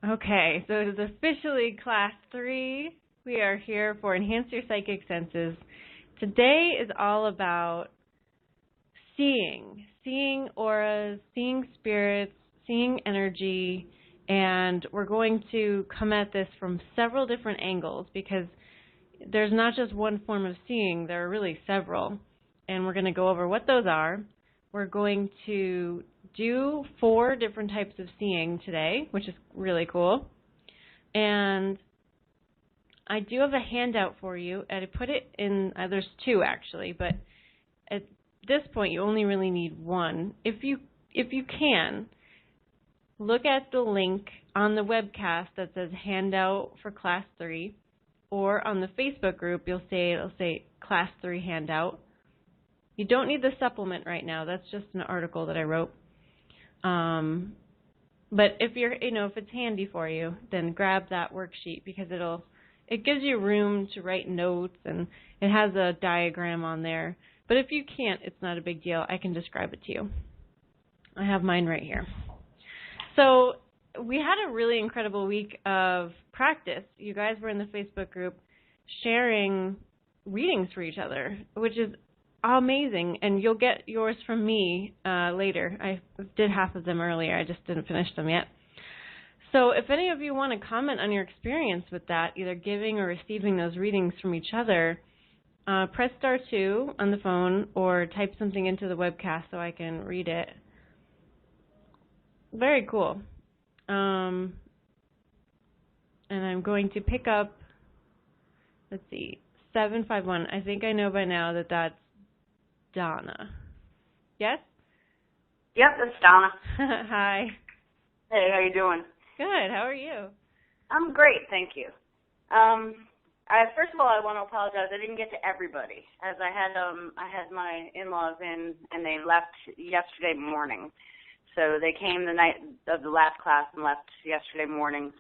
Okay, so it is officially Class 3. We are here for Enhance Your Psychic Senses. Today is all about seeing auras, seeing spirits, seeing energy, and we're going to come at this from several different angles because there's not just one form of seeing, there are really several, and we're going to go over what those are. We're going to do 4 different types of seeing today, which is really cool. And I do have a handout for you, and I put it in, there's 2 actually, but at this point you only really need 1. If you can, look at the link on the webcast that says handout for Class 3, or on the Facebook group it'll say Class 3 handout. You don't need the supplement right now. That's just an article that I wrote. But if if it's handy for you, then grab that worksheet because it gives you room to write notes and it has a diagram on there. But if you can't, it's not a big deal. I can describe it to you. I have mine right here. So we had a really incredible week of practice. You guys were in the Facebook group sharing readings for each other, which is amazing, and you'll get yours from me later. I did half of them earlier. I just didn't finish them yet. So if any of you want to comment on your experience with that, either giving or receiving those readings from each other, press *2 on the phone or type something into the webcast so I can read it. Very cool. And I'm going to pick up, let's see, 751. I think I know by now that that's Donna. Yes? Yep, that's Donna. Hi. Hey, how you doing? Good. How are you? I'm great, thank you. First of all, I want to apologize. I didn't get to everybody, as I had my in-laws in, and they left yesterday morning. So they came the night of the last class and left yesterday morning.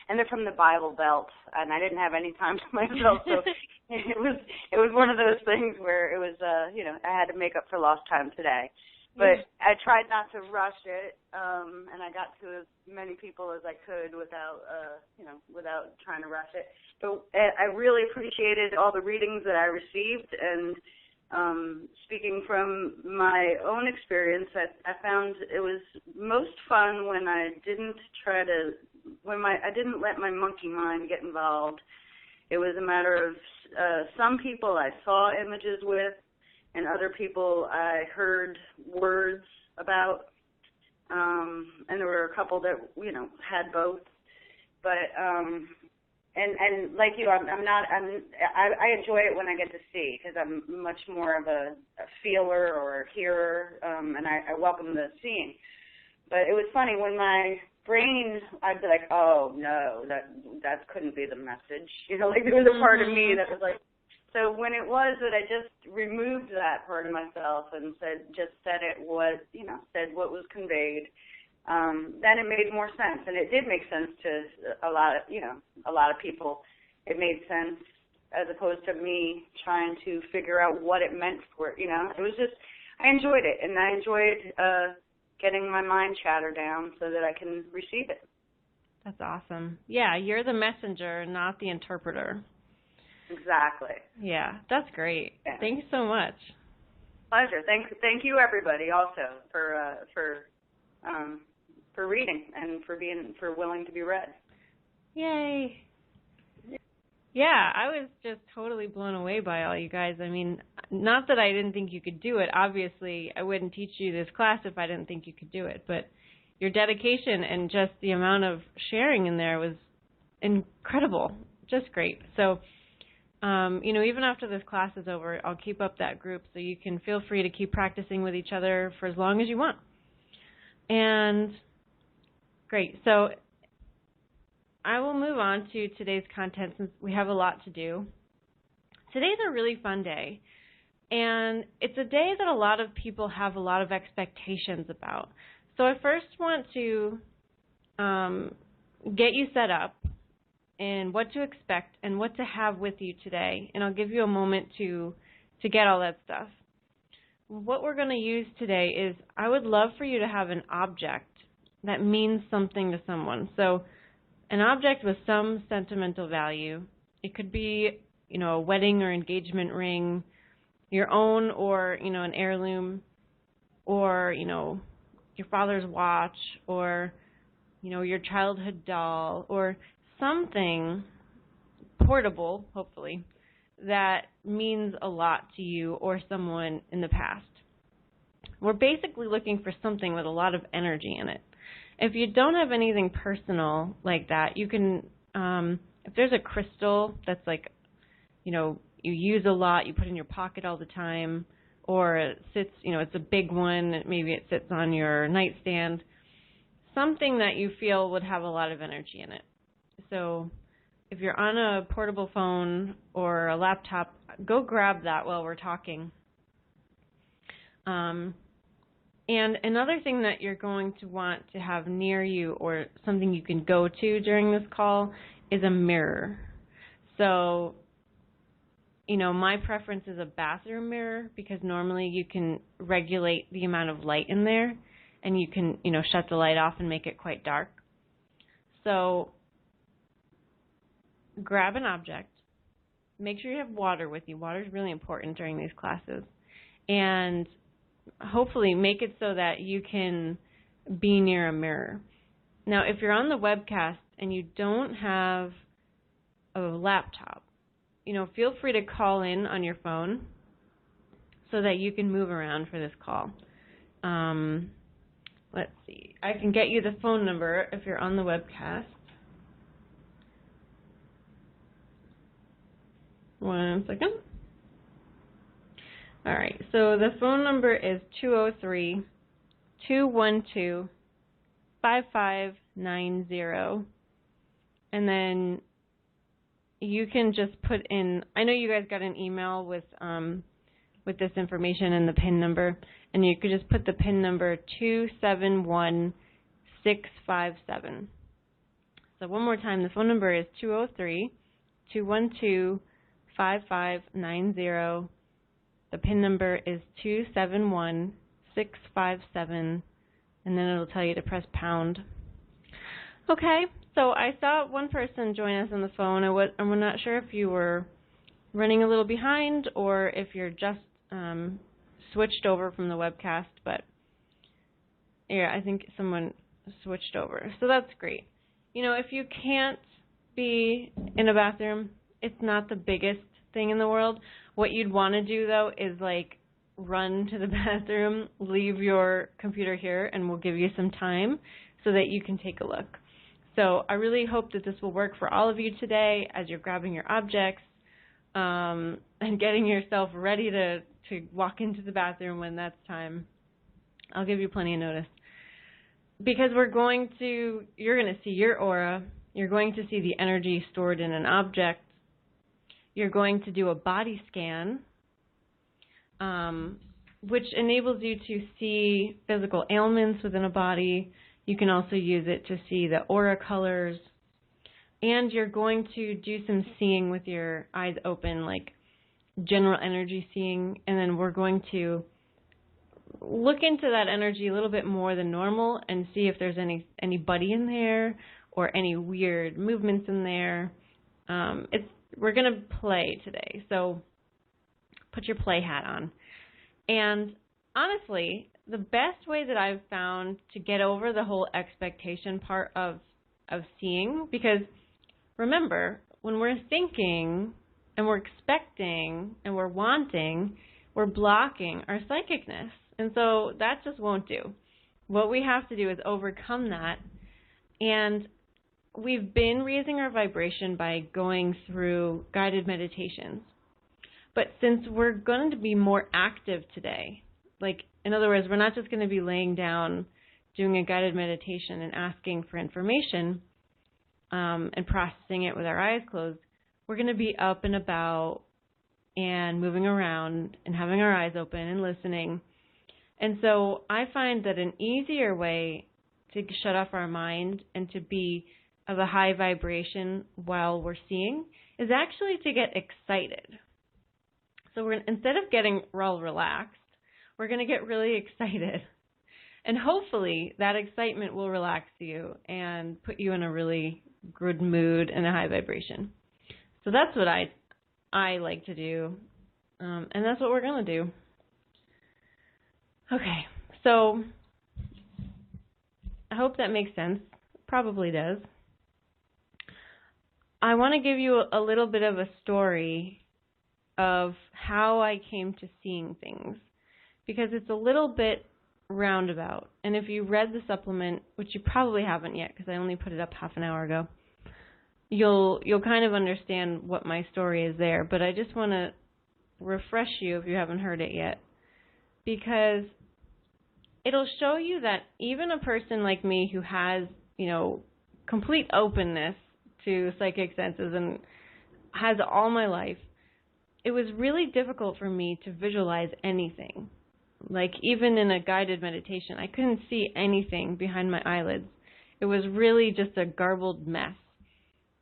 And they're from the Bible Belt, and I didn't have any time to myself. So it was one of those things where it was I had to make up for lost time today. But I tried not to rush it, and I got to as many people as I could without trying to rush it. But I really appreciated all the readings that I received, and speaking from my own experience, I found it was most fun when I didn't let my monkey mind get involved. It was a matter of some people I saw images with, and other people I heard words about, and there were a couple that had both. But and like you, I enjoy it when I get to see, because I'm much more of a feeler or a hearer, and I welcome the seeing. But it was funny when my brain, I'd be like, oh no, that couldn't be the message. There was a part of me that was like. So when it was that I just removed that part of myself and said what was conveyed, then it made more sense, and it did make sense to a lot of people. It made sense as opposed to me trying to figure out what it meant for it. It was just, I enjoyed it, and I enjoyed getting my mind chatter down so that I can receive it. That's awesome. Yeah, you're the messenger, not the interpreter. Exactly. Yeah, that's great. Yeah. Thank you so much. Pleasure. Thank you everybody also for reading and for willing to be read. Yay. Yeah, I was just totally blown away by all you guys. I mean, not that I didn't think you could do it. Obviously, I wouldn't teach you this class if I didn't think you could do it. But your dedication and just the amount of sharing in there was incredible. Just great. So even after this class is over, I'll keep up that group so you can feel free to keep practicing with each other for as long as you want. And great. So I will move on to today's content since we have a lot to do. Today's a really fun day, and it's a day that a lot of people have a lot of expectations about. So I first want to get you set up and what to expect and what to have with you today, and I'll give you a moment to get all that stuff. What we're going to use today is, I would love for you to have an object that means something to someone. So an object with some sentimental value. It could be, a wedding or engagement ring, your own, or, an heirloom, or, your father's watch, or, your childhood doll, or something portable, hopefully, that means a lot to you or someone in the past. We're basically looking for something with a lot of energy in it. If you don't have anything personal like that, you can, if there's a crystal that's like, you use a lot, you put in your pocket all the time, or it sits, it's a big one, maybe it sits on your nightstand, something that you feel would have a lot of energy in it. So if you're on a portable phone or a laptop, go grab that while we're talking. And another thing that you're going to want to have near you, or something you can go to during this call, is a mirror. So, my preference is a bathroom mirror, because normally you can regulate the amount of light in there, and you can, shut the light off and make it quite dark. So grab an object. Make sure you have water with you. Water is really important during these classes. And hopefully make it so that you can be near a mirror. Now, if you're on the webcast and you don't have a laptop, feel free to call in on your phone so that you can move around for this call. Let's see. I can get you the phone number if you're on the webcast. One second. All right, so the phone number is 203-212-5590. And then you can just put in, I know you guys got an email with this information and the PIN number, and you could just put the PIN number 271657. So one more time, the phone number is 203-212-5590. The PIN number is 271657, and then it'll tell you to press pound. Okay, so I saw one person join us on the phone. I'm not sure if you were running a little behind or if you're just switched over from the webcast, but yeah, I think someone switched over. So that's great. If you can't be in a bathroom, it's not the biggest thing in the world. What you'd want to do, though, is run to the bathroom, leave your computer here, and we'll give you some time so that you can take a look. So I really hope that this will work for all of you today as you're grabbing your objects and getting yourself ready to walk into the bathroom when that's time. I'll give you plenty of notice. Because you're going to see your aura, you're going to see the energy stored in an object, you're going to do a body scan, which enables you to see physical ailments within a body. You can also use it to see the aura colors. And you're going to do some seeing with your eyes open, like general energy seeing. And then we're going to look into that energy a little bit more than normal and see if there's anybody in there or any weird movements in there. We're going to play today, so put your play hat on. And honestly, the best way that I've found to get over the whole expectation part of seeing, because remember, when we're thinking and we're expecting and we're wanting, we're blocking our psychicness. And so that just won't do. What we have to do is overcome that. And we've been raising our vibration by going through guided meditations. But since we're going to be more active today, in other words, we're not just going to be laying down, doing a guided meditation and asking for information and processing it with our eyes closed, we're going to be up and about and moving around and having our eyes open and listening. And so I find that an easier way to shut off our mind and to be of a high vibration while we're seeing is actually to get excited. So instead of getting all relaxed, we're going to get really excited. And hopefully that excitement will relax you and put you in a really good mood and a high vibration. So that's what I like to do, and that's what we're going to do. Okay, so I hope that makes sense. Probably does. I want to give you a little bit of a story of how I came to seeing things, because it's a little bit roundabout. And if you read the supplement, which you probably haven't yet because I only put it up half an hour ago, you'll kind of understand what my story is there. But I just want to refresh you if you haven't heard it yet, because it'll show you that even a person like me who has, complete openness to psychic senses and has all my life, it was really difficult for me to visualize anything. Like even in a guided meditation, I couldn't see anything behind my eyelids. It was really just a garbled mess.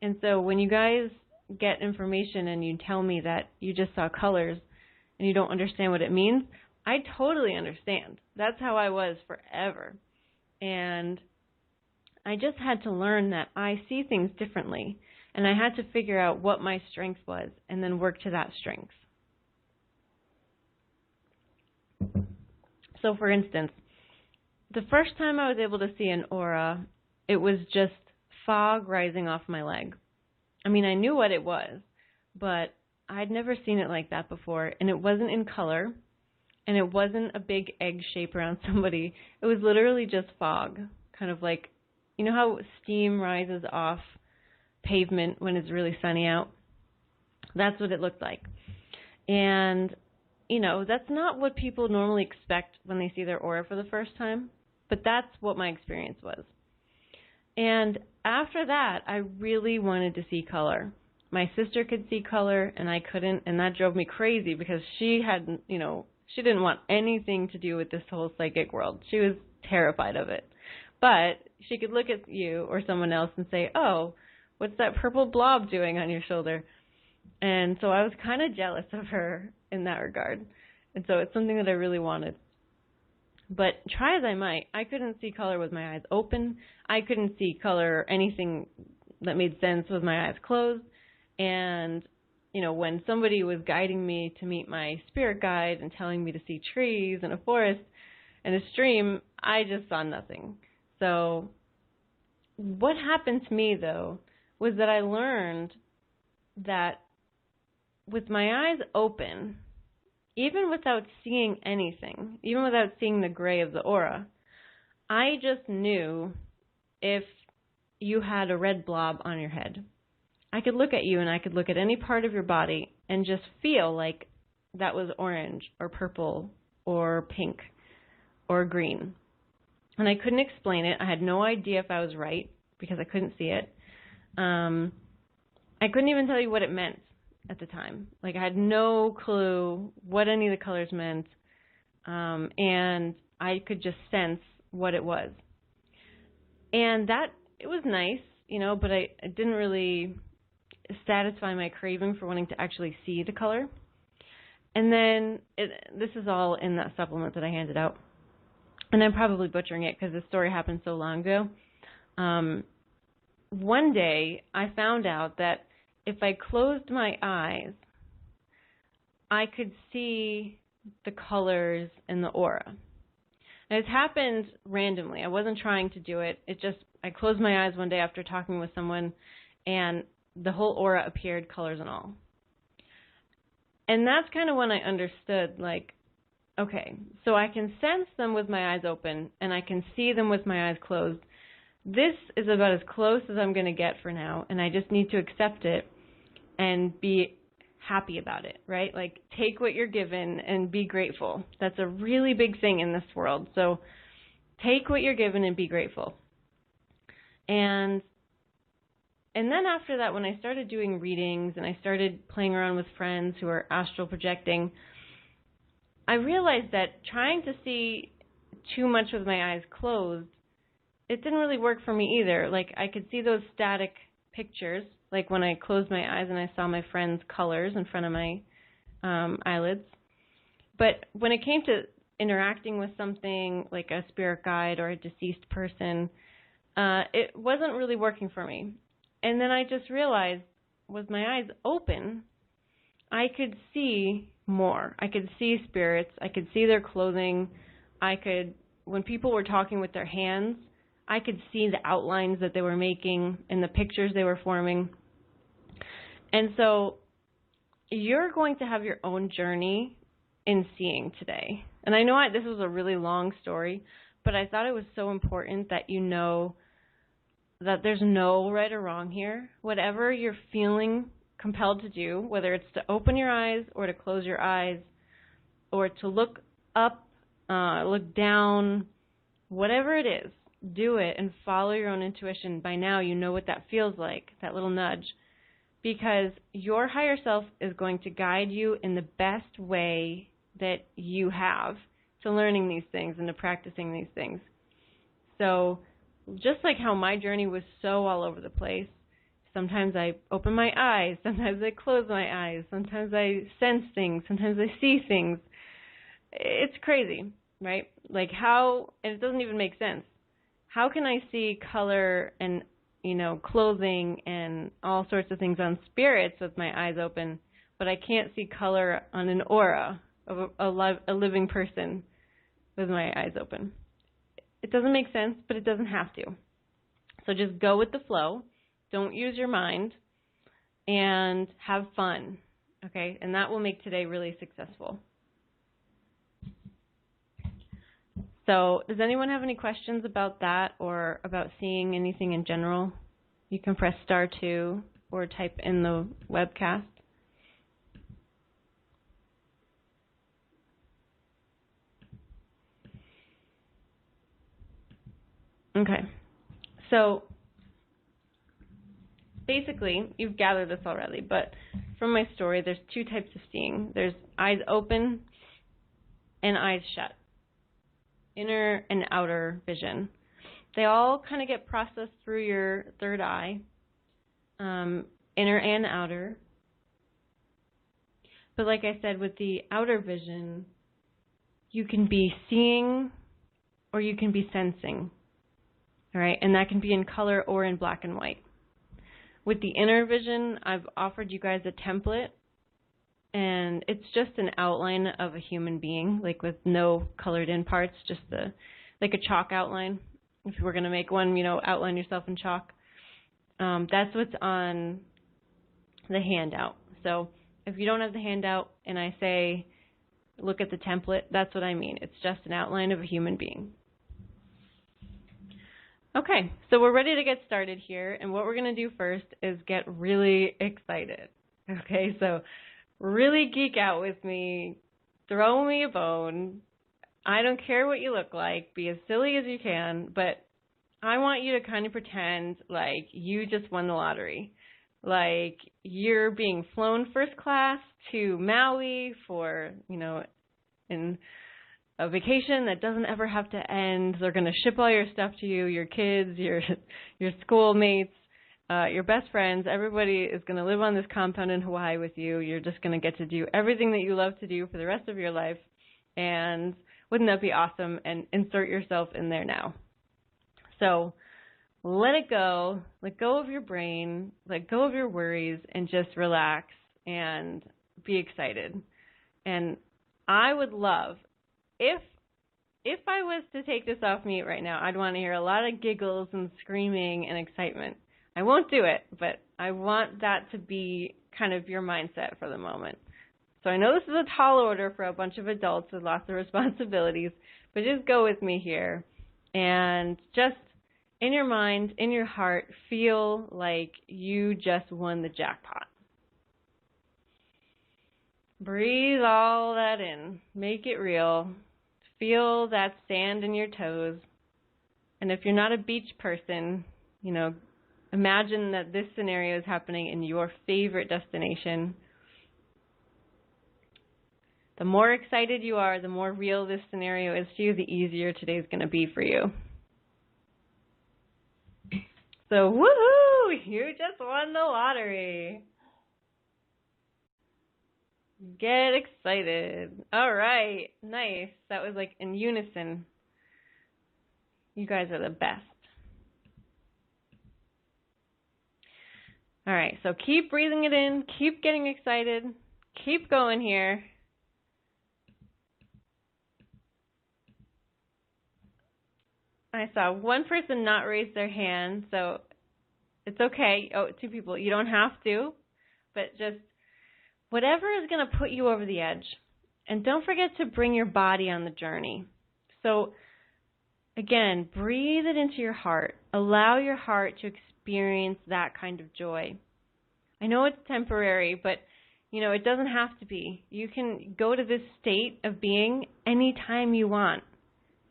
And so when you guys get information and you tell me that you just saw colors and you don't understand what it means, I totally understand. That's how I was forever. And I just had to learn that I see things differently. And I had to figure out what my strength was and then work to that strength. So for instance, the first time I was able to see an aura, it was just fog rising off my leg. I mean, I knew what it was, but I'd never seen it like that before. And it wasn't in color, and it wasn't a big egg shape around somebody. It was literally just fog, kind of like, you know how steam rises off pavement when it's really sunny out? That's what it looked like. And, that's not what people normally expect when they see their aura for the first time, but that's what my experience was. And after that, I really wanted to see color. My sister could see color, and I couldn't, and that drove me crazy because she hadn't, she didn't want anything to do with this whole psychic world. She was terrified of it. But she could look at you or someone else and say, oh, what's that purple blob doing on your shoulder? And so I was kind of jealous of her in that regard. And so it's something that I really wanted. But try as I might, I couldn't see color with my eyes open. I couldn't see color or anything that made sense with my eyes closed. And, when somebody was guiding me to meet my spirit guide and telling me to see trees and a forest and a stream, I just saw nothing. So what happened to me, though, was that I learned that with my eyes open, even without seeing anything, even without seeing the gray of the aura, I just knew if you had a red blob on your head. I could look at you and I could look at any part of your body and just feel like that was orange or purple or pink or green. And I couldn't explain it. I had no idea if I was right because I couldn't see it. I couldn't even tell you what it meant at the time. Like, I had no clue what any of the colors meant, and I could just sense what it was. And that, it was nice, but it didn't really satisfy my craving for wanting to actually see the color. And then, this is all in that supplement that I handed out. And I'm probably butchering it because this story happened so long ago. One day, I found out that if I closed my eyes, I could see the colors in the aura. And it happened randomly. I wasn't trying to do it. I closed my eyes one day after talking with someone, and the whole aura appeared, colors and all. And that's kind of when I understood, okay, so I can sense them with my eyes open, and I can see them with my eyes closed. This is about as close as I'm going to get for now, and I just need to accept it and be happy about it, right? Like, take what you're given and be grateful. That's a really big thing in this world. So take what you're given and be grateful. And then after that, when I started doing readings and I started playing around with friends who are astral projecting, I realized that trying to see too much with my eyes closed, it didn't really work for me either. Like, I could see those static pictures, like when I closed my eyes and I saw my friend's colors in front of my eyelids. But when it came to interacting with something like a spirit guide or a deceased person, it wasn't really working for me. And then I just realized, with my eyes open, I could see more. I could see spirits. I could see their clothing. When people were talking with their hands, I could see the outlines that they were making and the pictures they were forming. And so you're going to have your own journey in seeing today. And I know this was a really long story, but I thought it was so important that you know that there's no right or wrong here. Whatever you're feeling compelled to do, whether it's to open your eyes or to close your eyes or to look up, look down, whatever it is, do it and follow your own intuition. By now you know what that feels like, that little nudge, because your higher self is going to guide you in the best way that you have to learning these things and to practicing these things. So just like how my journey was so all over the place, sometimes I open my eyes, sometimes I close my eyes, sometimes I sense things, sometimes I see things. It's crazy, right? Like how, and it doesn't even make sense. How can I see color and, clothing and all sorts of things on spirits with my eyes open, but I can't see color on an aura of a living person with my eyes open? It doesn't make sense, but it doesn't have to. So just go with the flow. Don't use your mind, and have fun, okay? And that will make today really successful. So does anyone have any questions about that or about seeing anything in general? You can press *2 or type in the webcast. Okay. So basically, you've gathered this already, but from my story, there's two types of seeing. There's eyes open and eyes shut, inner and outer vision. They all kind of get processed through your third eye, inner and outer. But like I said, with the outer vision, you can be seeing or you can be sensing, all right? And that can be in color or in black and white. With the inner vision, I've offered you guys a template, and it's just an outline of a human being, like with no colored in parts, just like a chalk outline. If you were going to make one, outline yourself in chalk. That's what's on the handout. So if you don't have the handout and I say, look at the template, that's what I mean. It's just an outline of a human being. Okay, so we're ready to get started here, and what we're going to do first is get really excited. Okay, so really geek out with me, throw me a bone. I don't care what you look like, be as silly as you can, but I want you to kind of pretend like you just won the lottery. Like you're being flown first class to Maui for, in a vacation that doesn't ever have to end. They're going to ship all your stuff to you, your kids, your schoolmates, your best friends. Everybody is going to live on this compound in Hawaii with you. You're just going to get to do everything that you love to do for the rest of your life. And wouldn't that be awesome? And insert yourself in there now. So let it go. Let go of your brain. Let go of your worries and just relax and be excited. And I would love, if I was to take this off mute right now, I'd want to hear a lot of giggles and screaming and excitement. I won't do it, but I want that to be kind of your mindset for the moment. So I know this is a tall order for a bunch of adults with lots of responsibilities, but just go with me here and just in your mind, in your heart, feel like you just won the jackpot. Breathe all that in. Make it real. Feel that sand in your toes. And if you're not a beach person, imagine that this scenario is happening in your favorite destination. The more excited you are, the more real this scenario is to you, the easier today's going to be for you. So, woohoo! You just won the lottery. Get excited. All right. Nice. That was like in unison. You guys are the best. All right, so keep breathing it in, keep getting excited, keep going here. I saw one person not raise their hand, so it's okay. Oh, two people. You don't have to, but just whatever is going to put you over the edge. And don't forget to bring your body on the journey. So, again, breathe it into your heart. Allow your heart to experience that kind of joy. I know it's temporary, but, it doesn't have to be. You can go to this state of being anytime you want.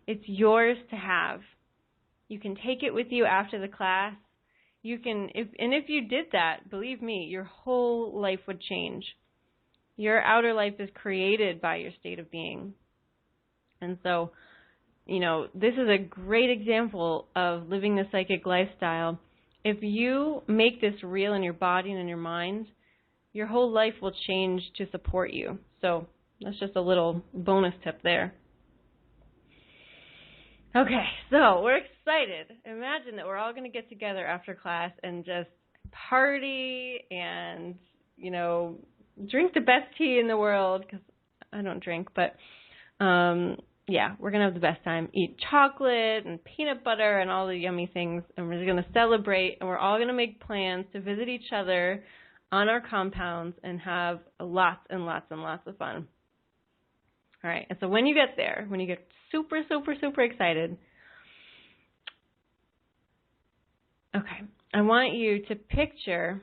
It's yours to have. You can take it with you after the class. If you did that, believe me, your whole life would change. Your outer life is created by your state of being. And so, this is a great example of living the psychic lifestyle. If you make this real in your body and in your mind, your whole life will change to support you. So that's just a little bonus tip there. Okay, so we're excited. Imagine that we're all going to get together after class and just party and, drink the best tea in the world, because I don't drink, but we're going to have the best time. Eat chocolate and peanut butter and all the yummy things, and we're going to celebrate, and we're all going to make plans to visit each other on our compounds and have lots and lots and lots of fun. All right, and so when you get there, when you get super, super, super excited, okay, I want you to picture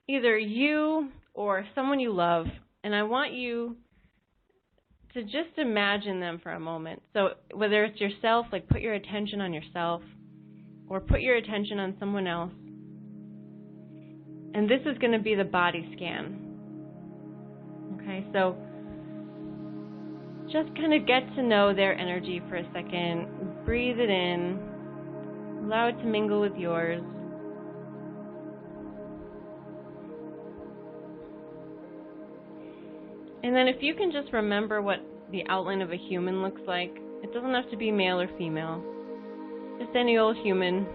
either you or someone you love, and I want you to just imagine them for a moment. So whether it's yourself, like put your attention on yourself, or put your attention on someone else. And this is going to be the body scan. Okay, so just kind of get to know their energy for a second. Breathe it in. Allow it to mingle with yours. And then if you can just remember what the outline of a human looks like, it doesn't have to be male or female, just any old human.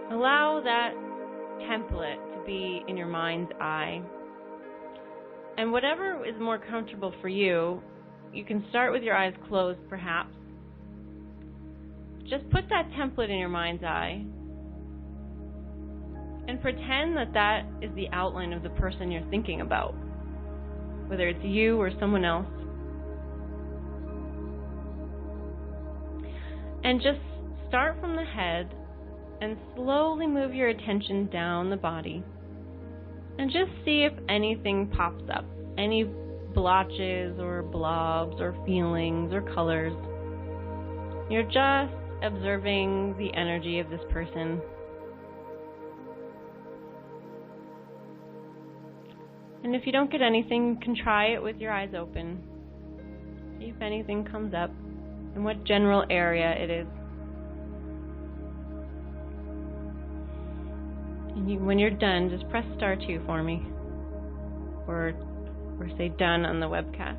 Allow that template to be in your mind's eye. And whatever is more comfortable for you, you can start with your eyes closed perhaps. Just put that template in your mind's eye and pretend that that is the outline of the person you're thinking about, whether it's you or someone else. And just start from the head and slowly move your attention down the body. And just see if anything pops up, any blotches or blobs or feelings or colors. You're just observing the energy of this person. And if you don't get anything, you can try it with your eyes open. See if anything comes up and what general area it is. And when you're done, just press *2 for me, or say done on the webcast.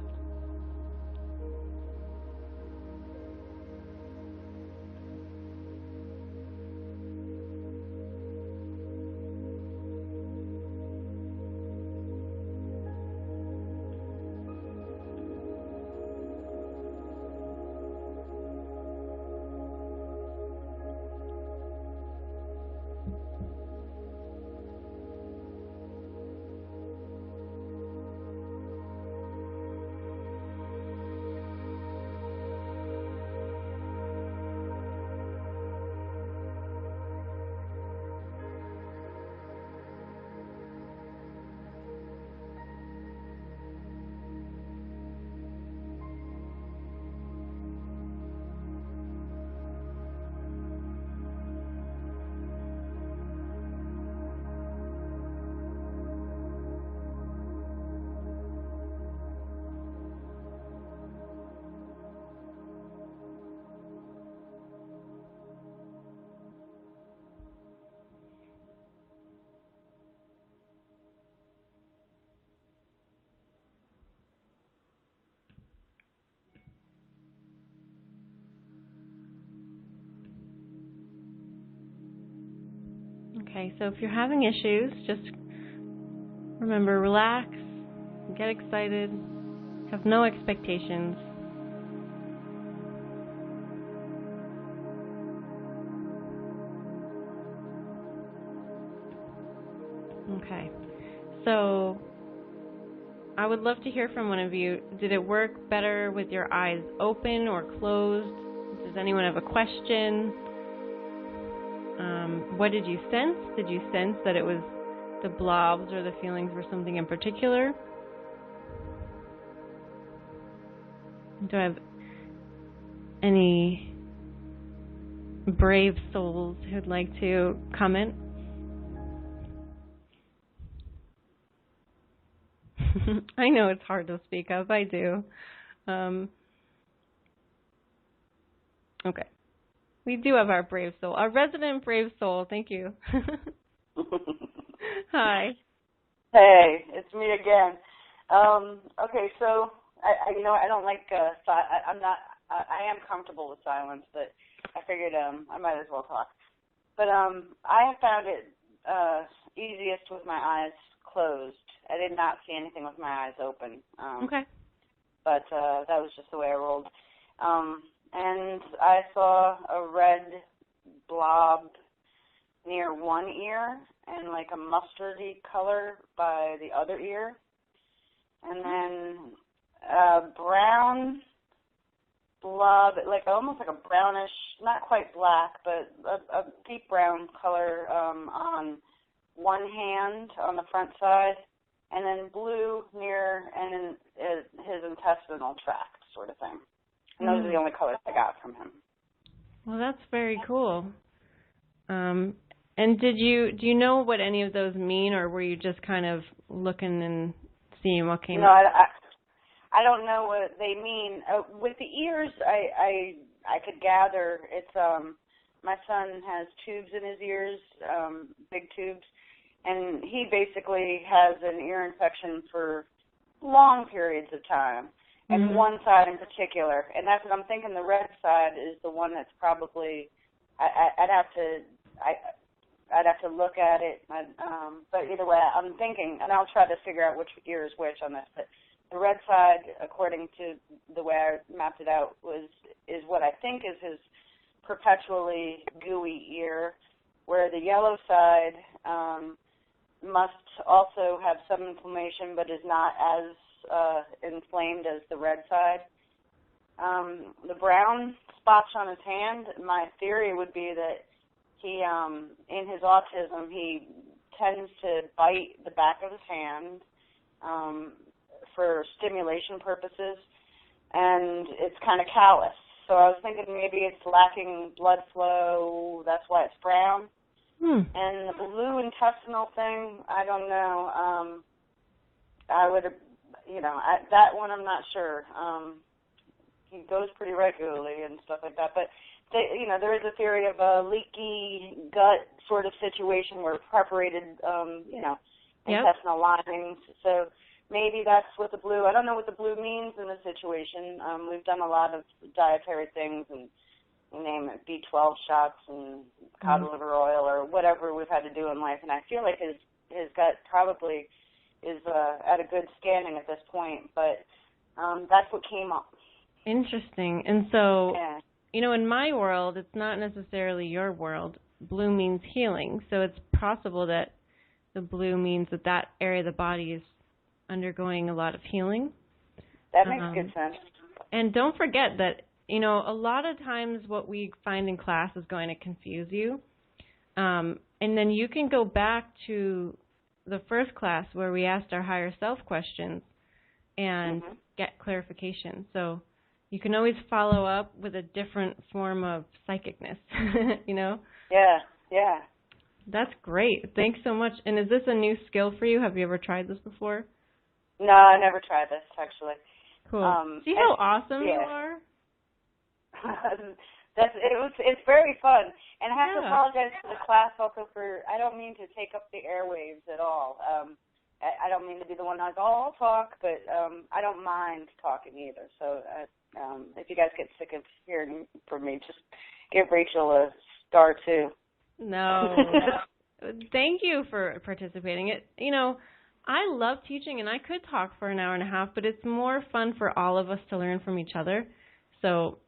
Okay, so if you're having issues, just remember, relax, get excited, have no expectations. Okay, so I would love to hear from one of you. Did it work better with your eyes open or closed? Does anyone have a question? What did you sense? Did you sense that it was the blobs or the feelings were something in particular? Do I have any brave souls who'd like to comment? I know it's hard to speak up. I do. Okay. We do have our brave soul, our resident brave soul. Thank you. Hi. Hey, it's me again. Okay, so I don't like. I am comfortable with silence, but I figured I might as well talk. But I have found it easiest with my eyes closed. I did not see anything with my eyes open. Okay. But that was just the way I rolled. And I saw a red blob near one ear and like a mustardy color by the other ear. And then a brown blob, like almost like a brownish, not quite black, but a deep brown color on one hand on the front side, and then blue near and in his intestinal tract sort of thing. And those are the only colors I got from him. Well, that's very cool. And do you know what any of those mean, or were you just kind of looking and seeing what came up? No, I don't know what they mean. With the ears, I could gather it's my son has tubes in his ears, big tubes, and he basically has an ear infection for long periods of time. And one side in particular, and that's what I'm thinking. The red side is the one that's probably. I'd have to look at it. But either way, I'm thinking, and I'll try to figure out which ear is which on this. But the red side, according to the way I mapped it out, is what I think is his perpetually gooey ear, where the yellow side must also have some inflammation, but is not as inflamed as the red side. The brown spots on his hand, my theory would be that he, in his autism, he tends to bite the back of his hand for stimulation purposes, and it's kind of callous. So I was thinking maybe it's lacking blood flow, that's why it's brown. And the blue intestinal thing, I don't know. I would have, that one I'm not sure. He goes pretty regularly and stuff like that. But, there is a theory of a leaky gut sort of situation where perforated, intestinal linings. So maybe that's what the blue, I don't know what the blue means in this situation. We've done a lot of dietary things and you name it, B12 shots and cod liver oil or whatever we've had to do in life. And I feel like his gut probably is at a good standing at this point, but that's what came up. Interesting. And so, in my world, it's not necessarily your world. Blue means healing, so it's possible that the blue means that area of the body is undergoing a lot of healing. That makes good sense. And don't forget that, a lot of times what we find in class is going to confuse you. And then you can go back to the first class where we asked our higher self questions and get clarification. So you can always follow up with a different form of psychicness, Yeah. That's great. Thanks so much. And is this a new skill for you? Have you ever tried this before? No, I never tried this, actually. Cool. See how awesome you are? It's very fun. And I have to apologize to the class also for, I don't mean to take up the airwaves at all. I don't mean to be the one who's I'll talk, but I don't mind talking either. So if you guys get sick of hearing from me, just give Rachel a star too. No. Thank you for participating. I love teaching, and I could talk for an hour and a half, but it's more fun for all of us to learn from each other. So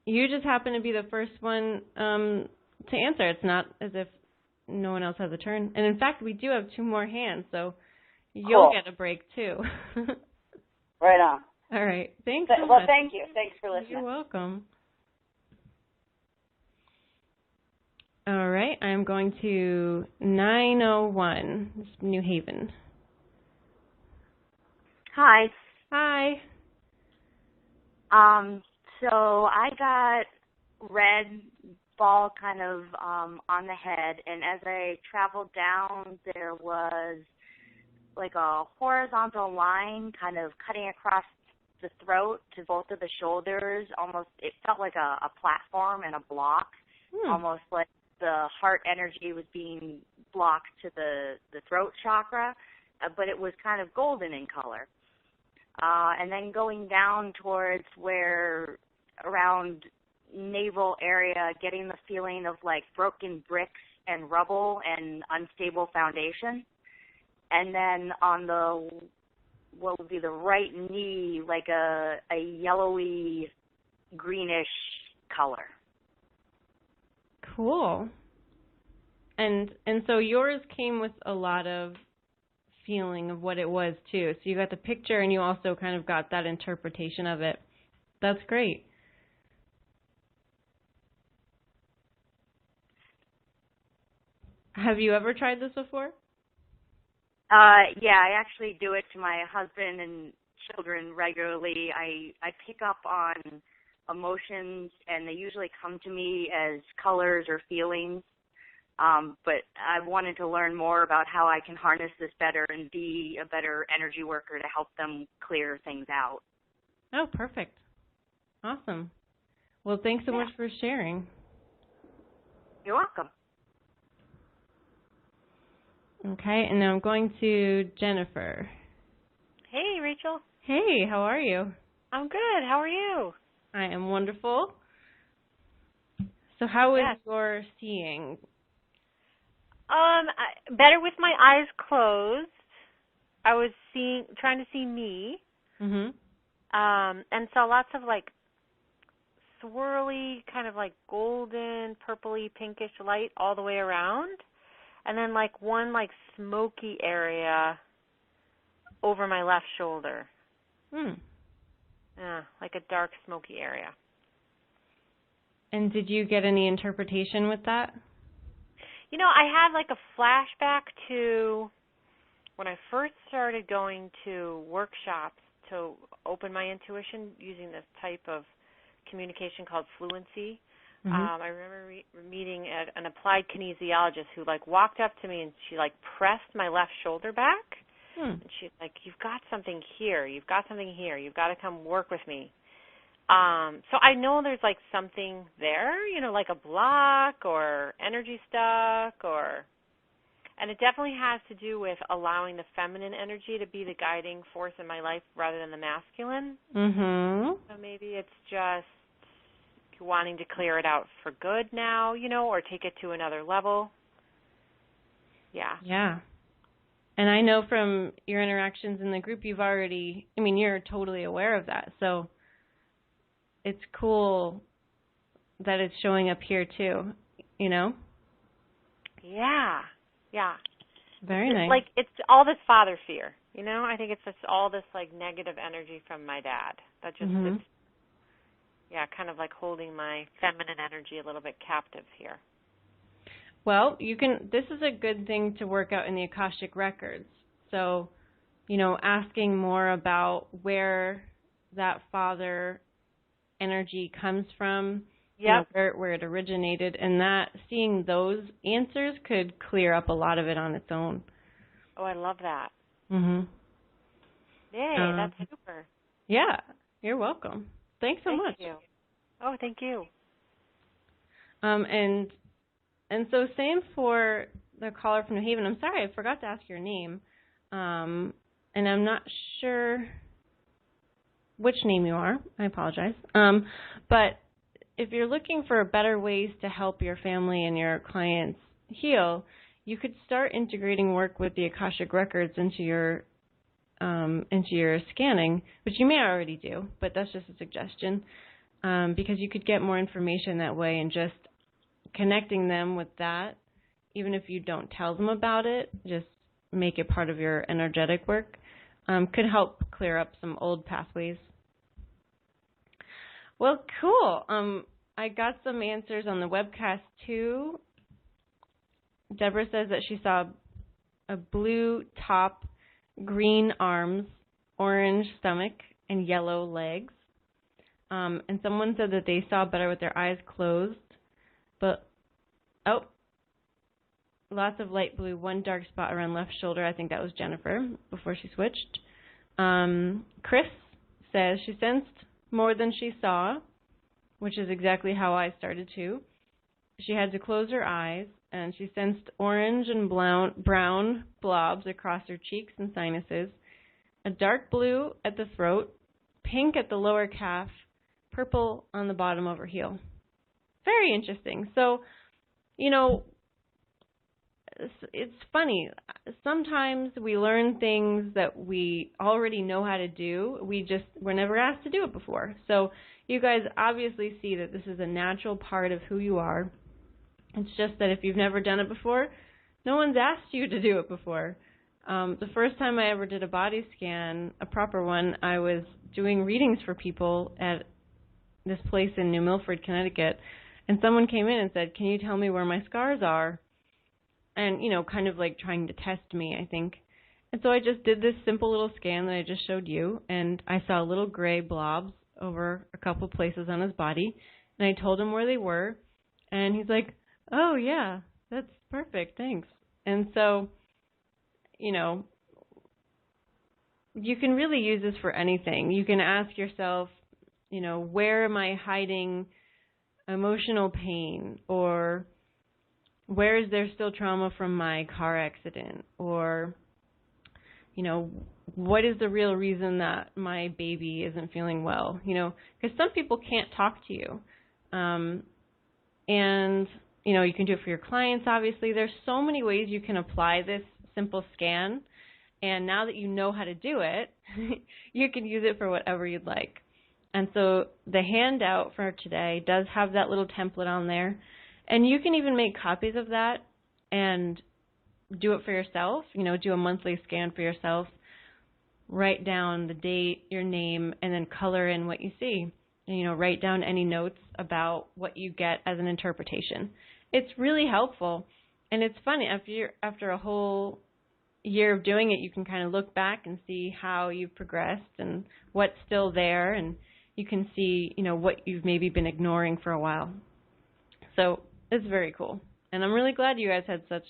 you just happen to be the first one to answer. It's not as if no one else has a turn. And in fact, we do have 2 more hands, so you'll get a break too. Right on. All right. Thanks so Well, much. thank you. Thanks for listening. You're welcome. All right. I'm going to 901, New Haven. Hi. Hi. So I got red ball kind of on the head, and as I traveled down, there was like a horizontal line kind of cutting across the throat to both of the shoulders. Almost, it felt like a platform and a block, almost like the heart energy was being blocked to the throat chakra, but it was kind of golden in color. And then going down towards where around navel area, getting the feeling of like broken bricks and rubble and unstable foundation. And then on the, what would be the right knee, like a yellowy greenish color. Cool. And so yours came with a lot of feeling of what it was too. So you got the picture and you also kind of got that interpretation of it. That's great. Have you ever tried this before? Yeah, I actually do it to my husband and children regularly. I pick up on emotions, and they usually come to me as colors or feelings. But I wanted to learn more about how I can harness this better and be a better energy worker to help them clear things out. Oh, perfect. Awesome. Well, thanks so much for sharing. You're welcome. Okay, and now I'm going to Jennifer. Hey, Rachel. Hey, how are you? I'm good. How are you? I am wonderful. So how is your seeing? Better with my eyes closed. I was trying to see me. Mhm. And saw lots of like swirly, kind of like golden, purpley, pinkish light all the way around. And then like one like smoky area over my left shoulder. Yeah, like a dark smoky area. And did you get any interpretation with that? You know, I had like a flashback to when I first started going to workshops to open my intuition using this type of communication called fluency. I remember meeting an applied kinesiologist who like walked up to me and she like pressed my left shoulder back. And she's like, "You've got something here. You've got something here. You've got to come work with me." So I know there's like something there, you know, like a block or energy stuck and it definitely has to do with allowing the feminine energy to be the guiding force in my life rather than the masculine. So maybe it's just wanting to clear it out for good now, you know, or take it to another level. Yeah. And I know from your interactions in the group, you're totally aware of that. So it's cool that it's showing up here too, you know? Yeah. Very nice. Like it's all this father fear, you know? I think it's just all this like negative energy from my dad that just kind of like holding my feminine energy a little bit captive here. Well, this is a good thing to work out in the Akashic Records. So, you know, asking more about where that father energy comes from, you know, where it originated, and that seeing those answers could clear up a lot of it on its own. Oh, I love that. Yay, that's super. Yeah, you're welcome. Thanks so much. Thank you. Oh, thank you. And so same for the caller from New Haven. I'm sorry, I forgot to ask your name. And I'm not sure which name you are. I apologize. But if you're looking for better ways to help your family and your clients heal, you could start integrating work with the Akashic Records into your scanning, which you may already do, but that's just a suggestion, because you could get more information that way, and just connecting them with that, even if you don't tell them about it, just make it part of your energetic work, could help clear up some old pathways. Well, cool. I got some answers on the webcast too. Deborah says that she saw a blue top, green arms, orange stomach, and yellow legs. And someone said that they saw better with their eyes closed. But, lots of light blue, one dark spot around left shoulder. I think that was Jennifer before she switched. Chris says she sensed more than she saw, which is exactly how I started too. She had to close her eyes, and she sensed orange and brown blobs across her cheeks and sinuses, a dark blue at the throat, pink at the lower calf, purple on the bottom of her heel. Very interesting. So, you know, it's funny. Sometimes we learn things that we already know how to do. We're never asked to do it before. So you guys obviously see that this is a natural part of who you are. It's just that if you've never done it before, no one's asked you to do it before. The first time I ever did a body scan, a proper one, I was doing readings for people at this place in New Milford, Connecticut, and someone came in and said, "Can you tell me where my scars are?" And, you know, kind of like trying to test me, I think. And so I just did this simple little scan that I just showed you, and I saw little gray blobs over a couple places on his body, and I told him where they were, and he's like, "Oh, yeah, that's perfect, thanks." And so, you know, you can really use this for anything. You can ask yourself, you know, where am I hiding emotional pain, or where is there still trauma from my car accident, or, you know, what is the real reason that my baby isn't feeling well, you know, because some people can't talk to you. And, you know, you can do it for your clients, obviously. There's so many ways you can apply this simple scan, and now that you know how to do it, you can use it for whatever you'd like. And so the handout for today does have that little template on there, and you can even make copies of that and do it for yourself, you know, do a monthly scan for yourself, write down the date, your name, and then color in what you see. And, you know, write down any notes about what you get as an interpretation. It's really helpful, and it's funny. After a whole year of doing it, you can kind of look back and see how you've progressed and what's still there, and you can see, you know, what you've maybe been ignoring for a while. So it's very cool, and I'm really glad you guys had such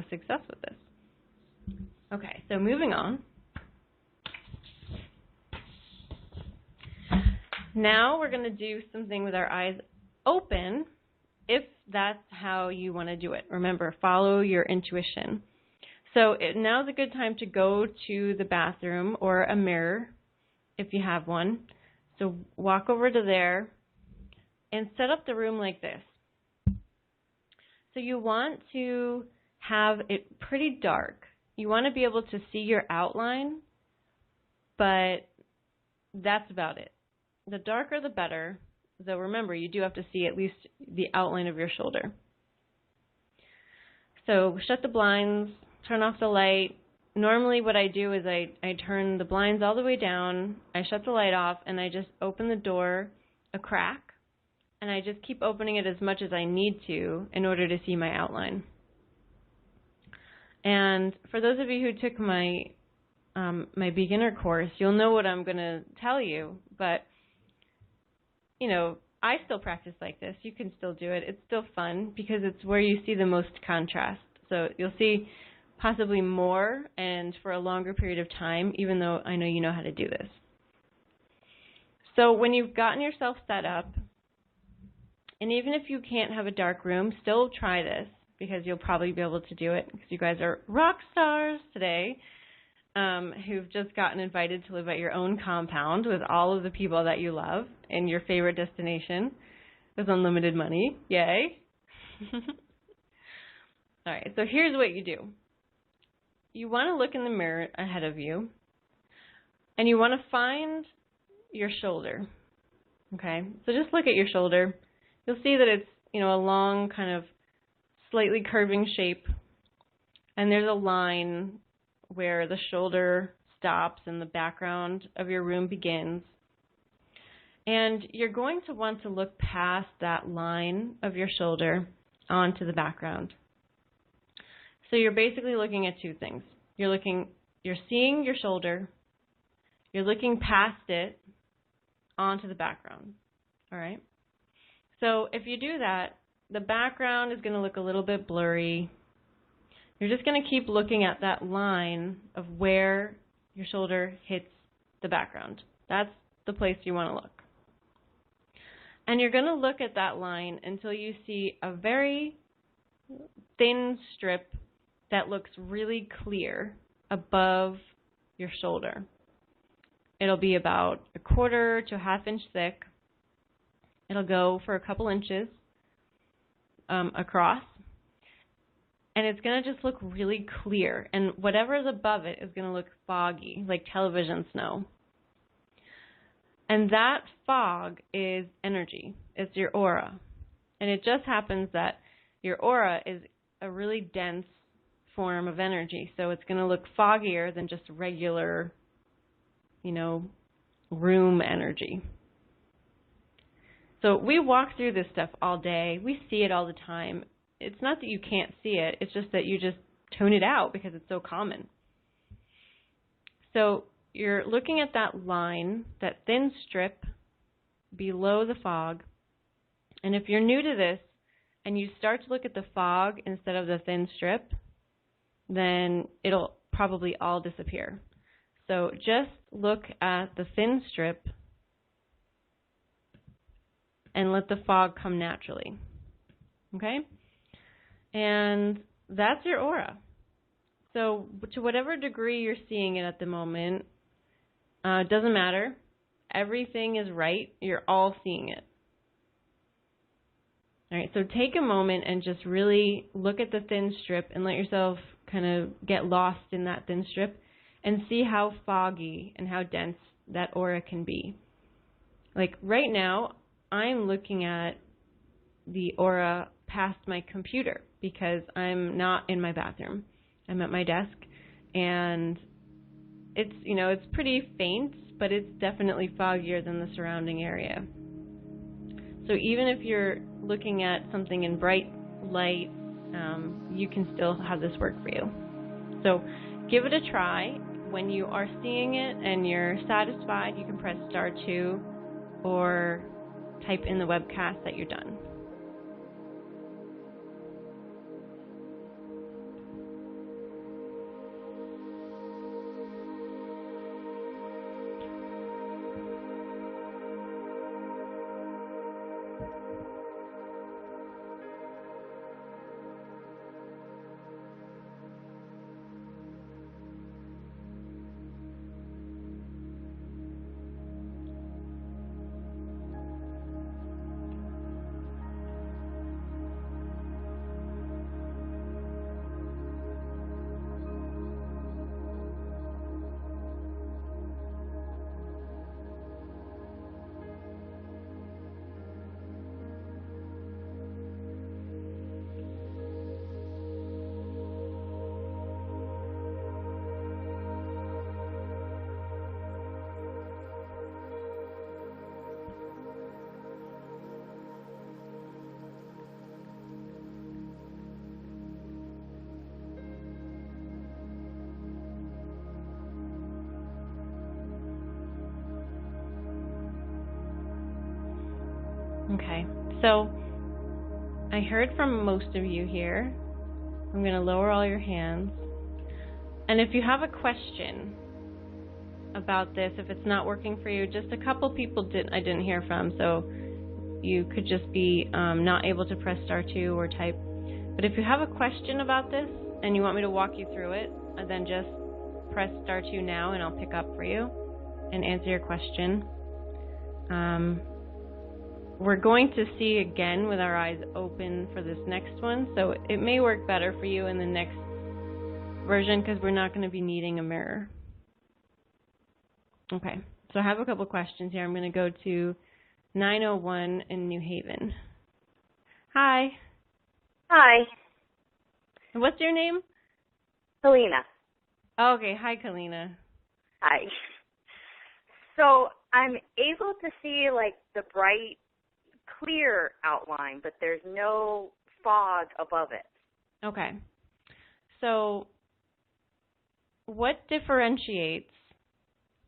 success with this. Okay, so moving on. Now we're going to do something with our eyes open, if that's how you want to do it. Remember, follow your intuition. So now's a good time to go to the bathroom or a mirror if you have one. So walk over to there and set up the room like this. So you want to have it pretty dark. You want to be able to see your outline, but that's about it. The darker the better, though remember, you do have to see at least the outline of your shoulder. So shut the blinds, turn off the light. Normally what I do is I turn the blinds all the way down, I shut the light off, and I just open the door a crack, and I just keep opening it as much as I need to in order to see my outline. And for those of you who took my my beginner course, you'll know what I'm going to tell you, but you know, I still practice like this. You can still do it. It's still fun because it's where you see the most contrast. So you'll see possibly more and for a longer period of time, even though I know you know how to do this. So when you've gotten yourself set up, and even if you can't have a dark room, still try this because you'll probably be able to do it because you guys are rock stars today. Who've just gotten invited to live at your own compound with all of the people that you love in your favorite destination with unlimited money. Yay. All right, so here's what you do. You want to look in the mirror ahead of you, and you want to find your shoulder. Okay, so just look at your shoulder. You'll see that it's, a long kind of slightly curving shape, and there's a line where the shoulder stops and the background of your room begins. And you're going to want to look past that line of your shoulder onto the background. So you're basically looking at two things. You're seeing your shoulder, you're looking past it onto the background. All right? So if you do that, the background is going to look a little bit blurry. You're just going to keep looking at that line of where your shoulder hits the background. That's the place you want to look. And you're going to look at that line until you see a very thin strip that looks really clear above your shoulder. It'll be about 1/4 to 1/2 inch thick. It'll go for a couple inches across. And it's going to just look really clear. And whatever is above it is going to look foggy, like television snow. And that fog is energy. It's your aura. And it just happens that your aura is a really dense form of energy. So it's going to look foggier than just regular, room energy. So we walk through this stuff all day. We see it all the time. It's not that you can't see it. It's just that you just tune it out because it's so common. So you're looking at that line, that thin strip below the fog. And if you're new to this and you start to look at the fog instead of the thin strip, then it'll probably all disappear. So just look at the thin strip and let the fog come naturally. Okay? And that's your aura. So to whatever degree you're seeing it at the moment, it doesn't matter. Everything is right. You're all seeing it. All right, so take a moment and just really look at the thin strip and let yourself kind of get lost in that thin strip and see how foggy and how dense that aura can be. Like right now, I'm looking at the aura past my computer because I'm not in my bathroom. I'm at my desk, and it's, it's pretty faint, but it's definitely foggier than the surrounding area. So even if you're looking at something in bright light, you can still have this work for you. So give it a try. When you are seeing it and you're satisfied, you can press *2 or type in the webcast that you're done. Okay, so I heard from most of you here. I'm going to lower all your hands. And if you have a question about this, if it's not working for you, just a couple people I didn't hear from, so you could just be not able to press *2 or type. But if you have a question about this and you want me to walk you through it, then just press *2 now and I'll pick up for you and answer your question. we're going to see again with our eyes open for this next one, so it may work better for you in the next version because we're not going to be needing a mirror. Okay, so I have a couple questions here. I'm going to go to 901 in New Haven. Hi. Hi, What's your name? Helena. Okay, hi, Kalina. Hi. So I'm able to see like the bright, clear outline, but there's no fog above it. Okay. So what differentiates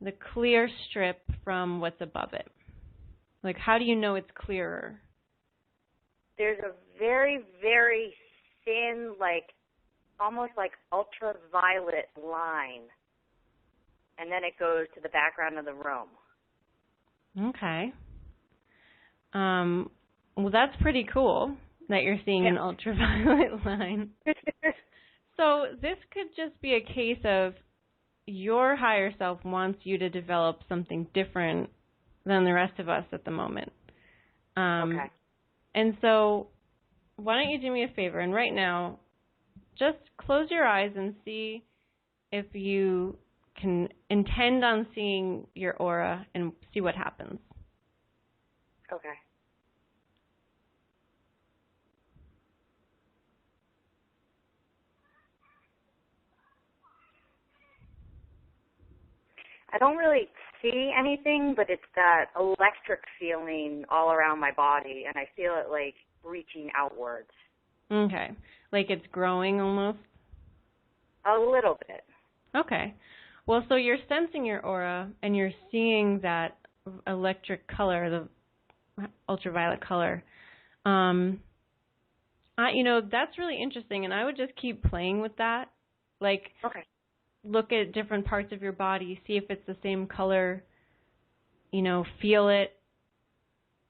the clear strip from what's above it? Like, how do you know it's clearer? There's a very, very thin, like almost like ultraviolet line, and then it goes to the background of the room. Okay. Well, that's pretty cool that you're seeing an ultraviolet line. So this could just be a case of your higher self wants you to develop something different than the rest of us at the moment. Okay. And so why don't you do me a favor, and right now, just close your eyes and see if you can intend on seeing your aura and see what happens. Okay. I don't really see anything, but it's that electric feeling all around my body, and I feel it like reaching outwards. Okay. Like it's growing almost? A little bit. Okay. Well, so you're sensing your aura and you're seeing that electric color, the ultraviolet color. That's really interesting, and I would just keep playing with that. Like, Okay. look at different parts of your body, see if it's the same color, feel it,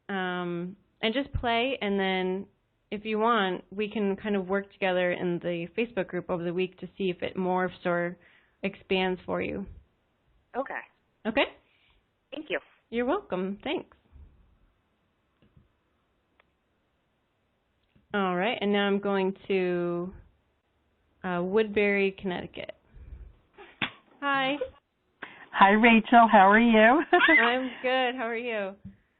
and just play. And then if you want, we can kind of work together in the Facebook group over the week to see if it morphs or expands for you. Okay. Okay? Thank you. You're welcome. Thanks. All right, and now I'm going to Woodbury, Connecticut. Hi. Hi, Rachel. How are you? I'm good. How are you?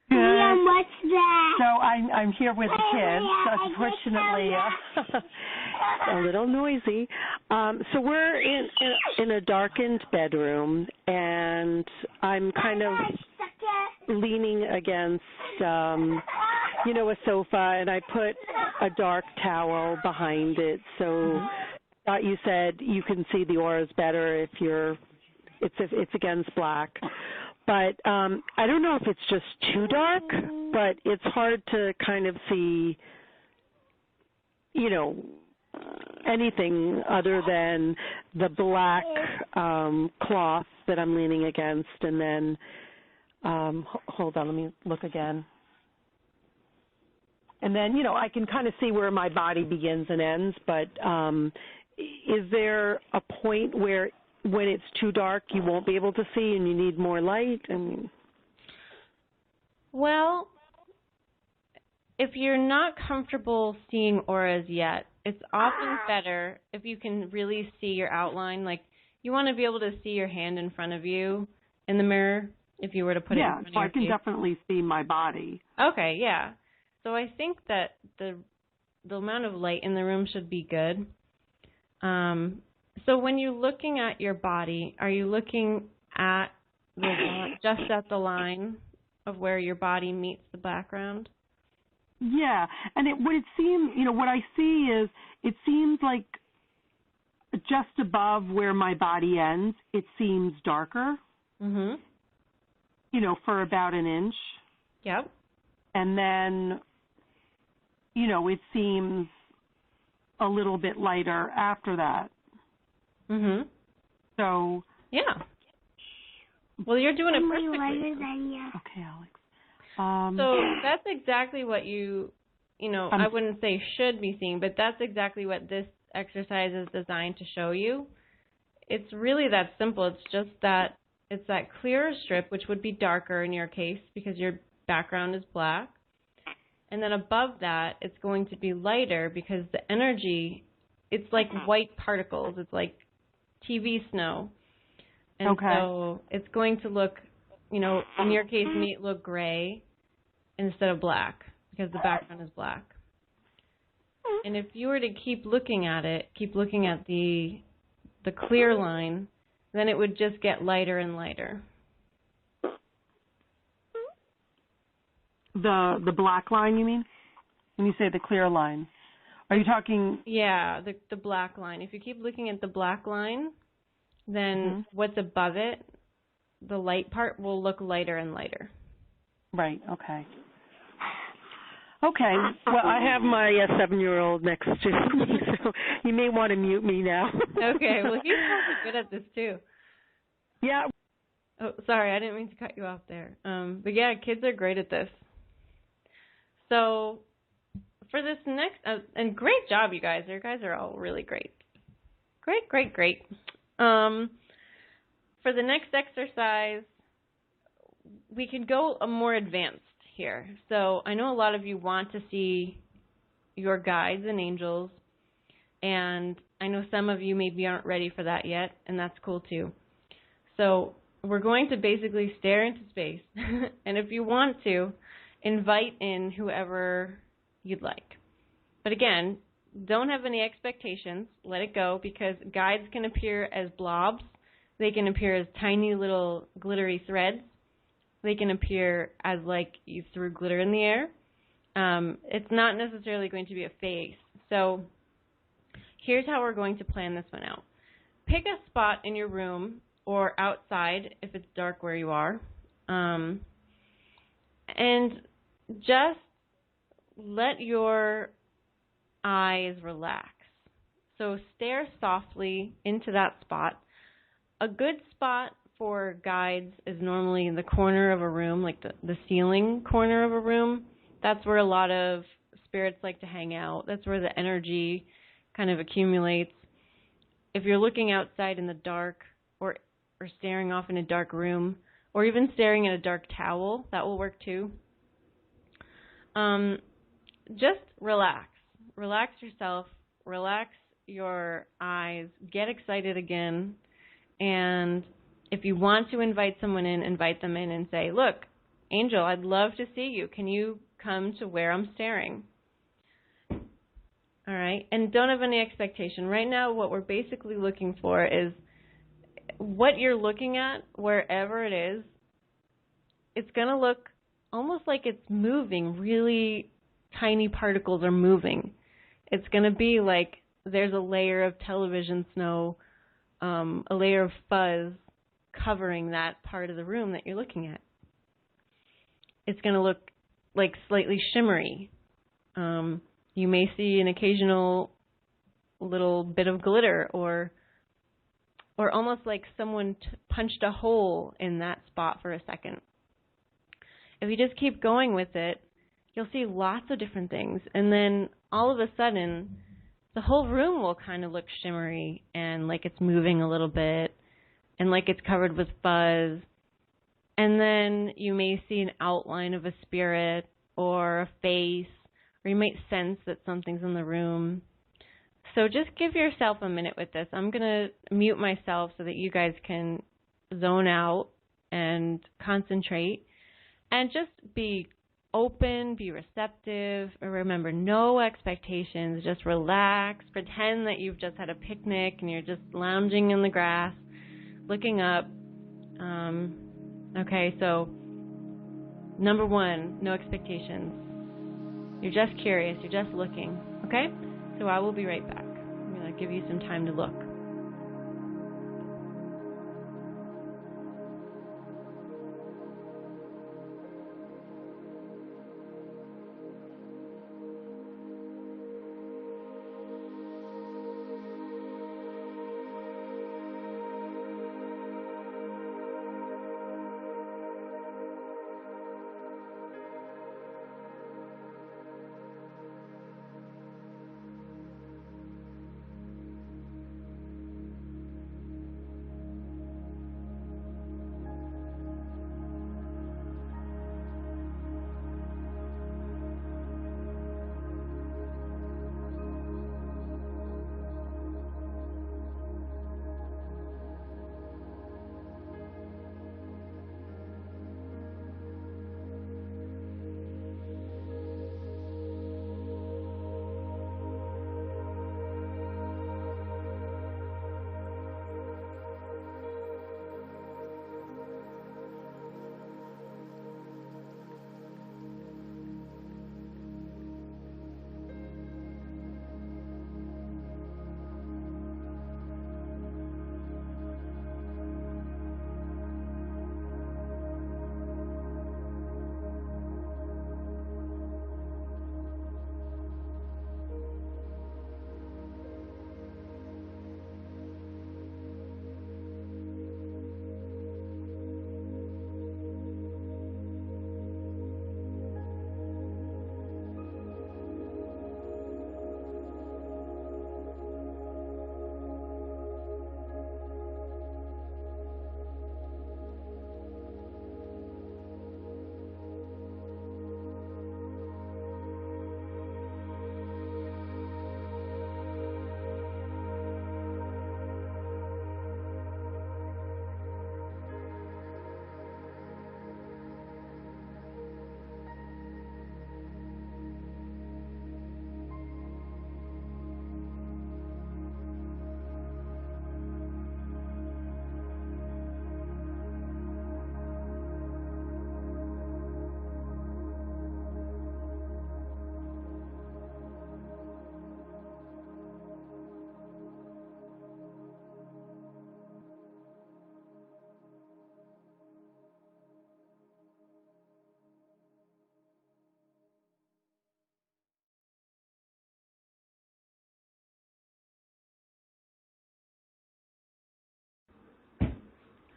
Good. Mom, what's that? So I'm here with the kids. Unfortunately, a little noisy. So we're in a darkened bedroom, and I'm kind of leaning against, a sofa, and I put a dark towel behind it. So thought you said you can see the auras better if it's against black. But I don't know if it's just too dark, but it's hard to kind of see, anything other than the black cloth that I'm leaning against. And then, hold on, let me look again. And then, I can kind of see where my body begins and ends, but is there a point where when it's too dark, you won't be able to see and you need more light? Well, if you're not comfortable seeing auras yet, it's often better if you can really see your outline. Like, you want to be able to see your hand in front of you in the mirror if you were to put it in front of your face. Yeah, so I can definitely see my body. Okay, yeah. So I think that the amount of light in the room should be good. So when you're looking at your body, are you looking at just at the line of where your body meets the background? Yeah, and what I see is it seems like just above where my body ends, it seems darker. Mhm. For about an inch. Yep. And then, it seems a little bit lighter after that. Mhm. So. Yeah. Well, you're doing it perfectly. Okay, Alex. So that's exactly what I wouldn't say should be seeing, but that's exactly what this exercise is designed to show you. It's really that simple. It's just that it's that clearer strip, which would be darker in your case because your background is black. And then above that, it's going to be lighter because the energy, it's like white particles. It's like TV snow. And so it's going to look, in your case, may look gray instead of black because the background is black. And if you were to keep looking at it, keep looking at the clear line, then it would just get lighter and lighter. The black line, you mean? When you say the clear line, are you talking? Yeah, the black line. If you keep looking at the black line, then what's above it, the light part, will look lighter and lighter. Right. Okay. Okay. Well, I have my 7-year-old next to me, so you may want to mute me now. Okay. Well, he's probably good at this too. Yeah. Oh, sorry, I didn't mean to cut you off there. But yeah, kids are great at this. So for this next, and great job, you guys. You guys are all really great. Great. For the next exercise, we can go more advanced here. So I know a lot of you want to see your guides and angels, and I know some of you maybe aren't ready for that yet, and that's cool too. So we're going to basically stare into space, and if you want to, invite in whoever you'd like. But again, don't have any expectations. Let it go, because guides can appear as blobs. They can appear as tiny little glittery threads. They can appear as like you threw glitter in the air. It's not necessarily going to be a face. So here's how we're going to plan this one out. Pick a spot in your room or outside if it's dark where you are. And just let your eyes relax. So stare softly into that spot. A good spot for guides is normally in the corner of a room, like the ceiling corner of a room. That's where a lot of spirits like to hang out. That's where the energy kind of accumulates. If you're looking outside in the dark or staring off in a dark room, or even staring at a dark towel, that will work too. Just relax. Relax yourself. Relax your eyes. Get excited again. And if you want to invite someone in, invite them in and say, look, Angel, I'd love to see you. Can you come to where I'm staring? All right. And don't have any expectation. Right now, what we're basically looking for is what you're looking at, wherever it is, it's going to look almost like it's moving. Really tiny particles are moving. It's going to be like there's a layer of television snow, a layer of fuzz covering that part of the room that you're looking at. It's going to look like slightly shimmery. You may see an occasional little bit of glitter, or almost like someone punched a hole in that spot for a second. If you just keep going with it, you'll see lots of different things. And then all of a sudden, the whole room will kind of look shimmery and like it's moving a little bit and like it's covered with fuzz. And then you may see an outline of a spirit or a face, or you might sense that something's in the room. So just give yourself a minute with this. I'm going to mute myself so that you guys can zone out and concentrate and just be open, be receptive. Remember, no expectations. Just relax. Pretend that you've just had a picnic and you're just lounging in the grass, looking up. Okay, so number one, no expectations. You're just curious. You're just looking. Okay? So I will be right back. I'm going to give you some time to look.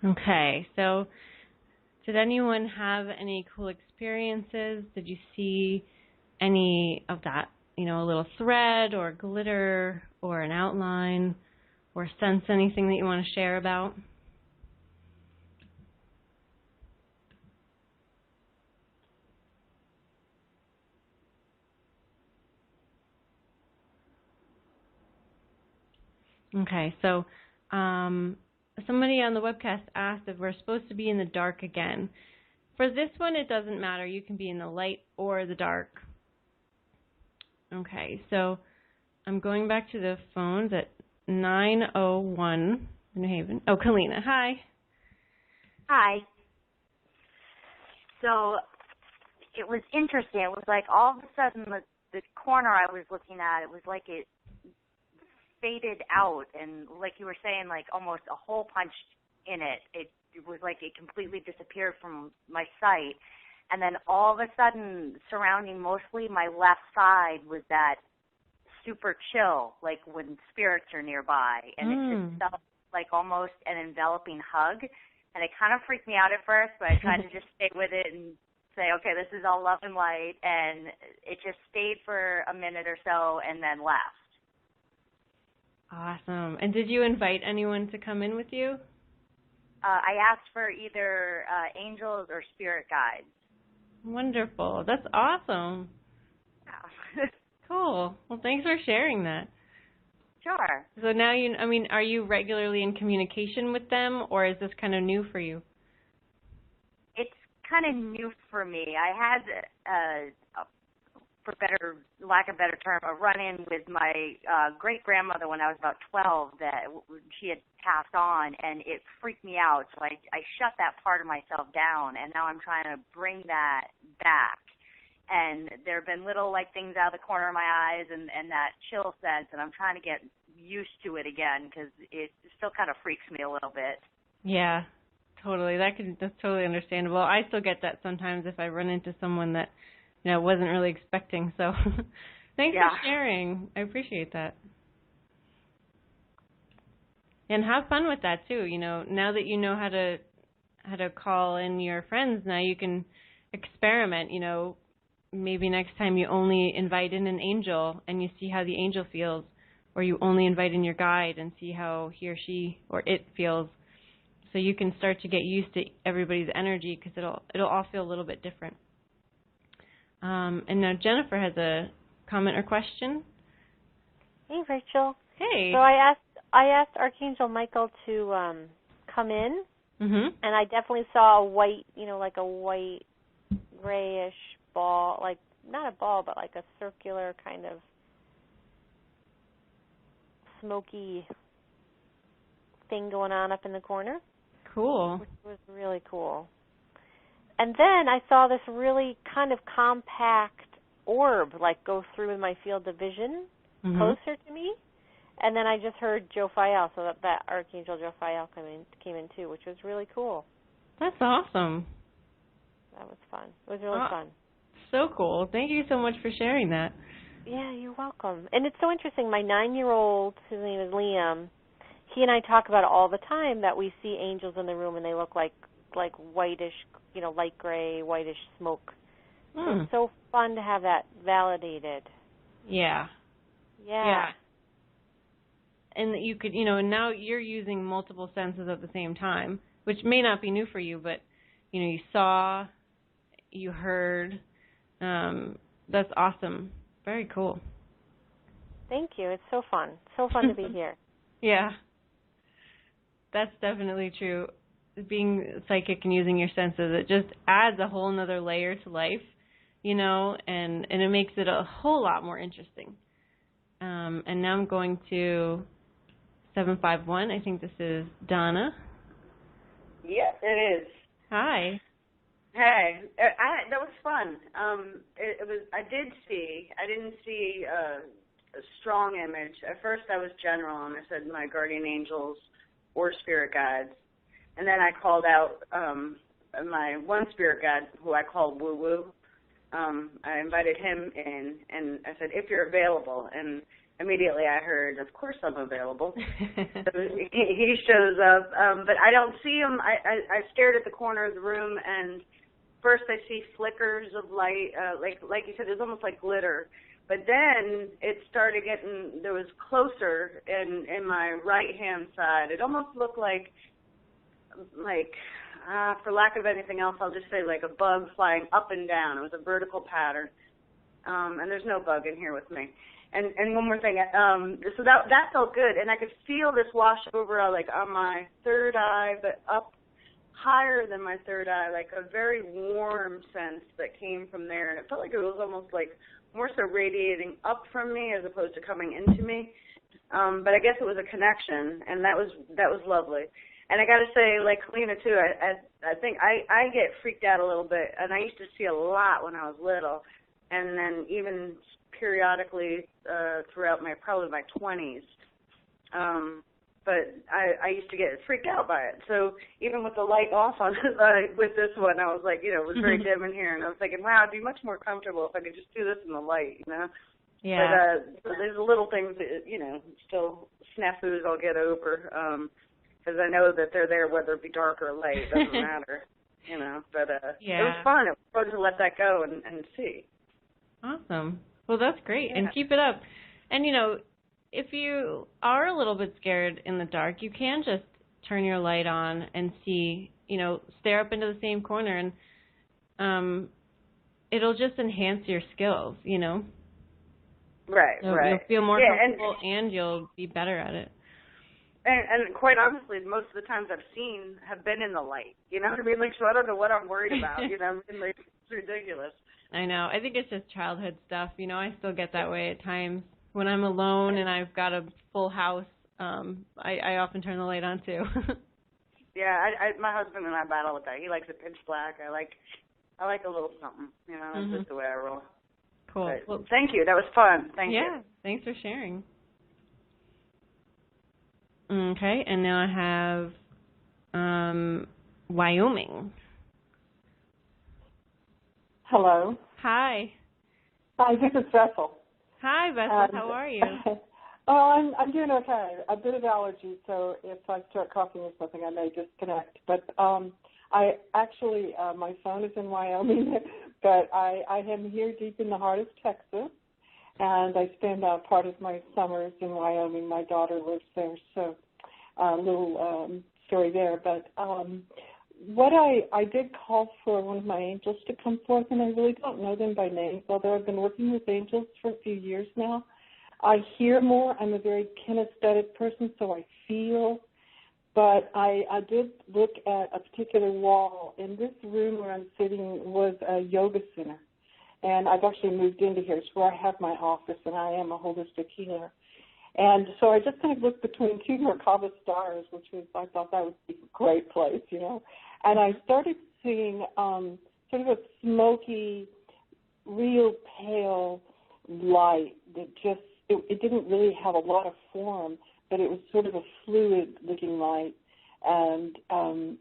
Okay, so did anyone have any cool experiences? Did you see any of that, a little thread or glitter or an outline or sense anything that you want to share about? Okay, so somebody on the webcast asked if we're supposed to be in the dark again. For this one, it doesn't matter. You can be in the light or the dark. Okay, so I'm going back to the phones at 901 New Haven. Oh, Kalina, hi. Hi. So it was interesting. It was like all of a sudden the corner I was looking at, it was like it faded out, and like you were saying, like almost a hole punched in it. It was like it completely disappeared from my sight. And then all of a sudden, surrounding mostly my left side was that super chill, like when spirits are nearby. And it just felt like almost an enveloping hug. And it kind of freaked me out at first, but I tried to just stay with it and say, okay, this is all love and light. And it just stayed for a minute or so and then left. Awesome. And did you invite anyone to come in with you? I asked for either angels or spirit guides. Wonderful. That's awesome. Yeah. Cool. Well, thanks for sharing that. Sure. So now are you regularly in communication with them, or is this kind of new for you? It's kind of new for me. I had, for lack of a better term, a run-in with my great-grandmother when I was about 12 that she had passed on, and it freaked me out. So I shut that part of myself down, and now I'm trying to bring that back. And there have been little things out of the corner of my eyes and that chill sense, and I'm trying to get used to it again because it still kind of freaks me a little bit. Yeah, totally. That's totally understandable. I still get that sometimes if I run into someone that wasn't really expecting. So thanks for sharing. I appreciate that. And have fun with that too. Now that you know how to call in your friends, now you can experiment. Maybe next time you only invite in an angel and you see how the angel feels, or you only invite in your guide and see how he or she or it feels. So you can start to get used to everybody's energy because it'll all feel a little bit different. And now Jennifer has a comment or question. Hey, Rachel. Hey. So I asked Archangel Michael to come in, and I definitely saw a white, like a white grayish ball, like not a ball, but like a circular kind of smoky thing going on up in the corner. Cool. Which was really cool. And then I saw this really kind of compact orb go through in my field of vision closer to me. And then I just heard Jophiel, so that Archangel Jophiel came in too, which was really cool. That's awesome. That was fun. It was really fun. So cool. Thank you so much for sharing that. Yeah, you're welcome. And it's so interesting. My 9-year-old, his name is Liam, he and I talk about it all the time that we see angels in the room and they look like whitish, light gray, whitish smoke. It's so fun to have that validated. Yeah. Yeah. And that you could, and now you're using multiple senses at the same time, which may not be new for you, but, you saw, you heard. That's awesome. Very cool. Thank you. It's so fun. So fun to be here. Yeah. That's definitely true. Being psychic and using your senses, it just adds a whole nother layer to life, and it makes it a whole lot more interesting. And now I'm going to 751. I think this is Donna. Yes, it is. Hi. Hey, that was fun. It was. I didn't see a strong image. At first, I was general, and I said my guardian angels or spirit guides, and then I called out my one spirit guide, who I called Woo Woo. I invited him in, and I said, if you're available, and immediately I heard, of course I'm available. So he shows up, but I don't see him. I stared at the corner of the room, and first I see flickers of light, like you said, it was almost like glitter. But then it started getting, there was closer in my right-hand side. It almost looked like for lack of anything else, I'll just say like a bug flying up and down. It was a vertical pattern. And there's no bug in here with me. And one more thing, so that felt good, and I could feel this wash over like on my third eye, but up higher than my third eye, like a very warm sense that came from there, and it felt like it was almost like more so radiating up from me as opposed to coming into me. But I guess it was a connection, and that was lovely. And I got to say, like Kalina too, I think I get freaked out a little bit, and I used to see a lot when I was little, and then even periodically throughout probably my 20s. But I used to get freaked out by it. So even with the light off on with this one, I was like, it was very dim in here, and I was thinking, wow, it'd be much more comfortable if I could just do this in the light, Yeah. But there's little things that, still snafus I'll get over, because I know that they're there whether it be dark or light. It doesn't matter, But yeah. It was fun. It was fun to let that go and see. Awesome. Well, that's great, Yeah. and keep it up. And, if you are a little bit scared in the dark, you can just turn your light on and see, stare up into the same corner, and it'll just enhance your skills, Right, so right. You'll feel more comfortable, and you'll be better at it. And quite honestly, most of the times I've seen have been in the light. You know what I mean? Like, so I don't know what I'm worried about. Like, it's ridiculous. I know. I think it's just childhood stuff. I still get that way at times. When I'm alone and I've got a full house, I often turn the light on too. Yeah, my husband and I battle with that. He likes it pitch black. I like a little something. That's just the way I roll. Cool. But, well, thank you. That was fun. Thank you. Yeah, thanks for sharing. Okay, and now I have Wyoming. Hello. Hi. Hi, this is Vessel. Hi, Vessel. How are you? I'm doing okay. A bit of allergy, so if I start coughing or something, I may disconnect. But I actually, my phone is in Wyoming, but I am here deep in the heart of Texas, and I spend part of my summers in Wyoming. My daughter lives there, so a little story there. But what I did call for one of my angels to come forth, and I really don't know them by name, although I've been working with angels for a few years now. I hear more. I'm a very kinesthetic person, so I feel. But I did look at a particular wall. In this room where I'm sitting was a yoga center, and I've actually moved into here. It's where I have my office, and I am a holistic healer. And so I just kind of looked between two Merkaba stars, I thought that would be a great place, And I started seeing sort of a smoky, real pale light that just, it didn't really have a lot of form, but it was sort of a fluid-looking light. And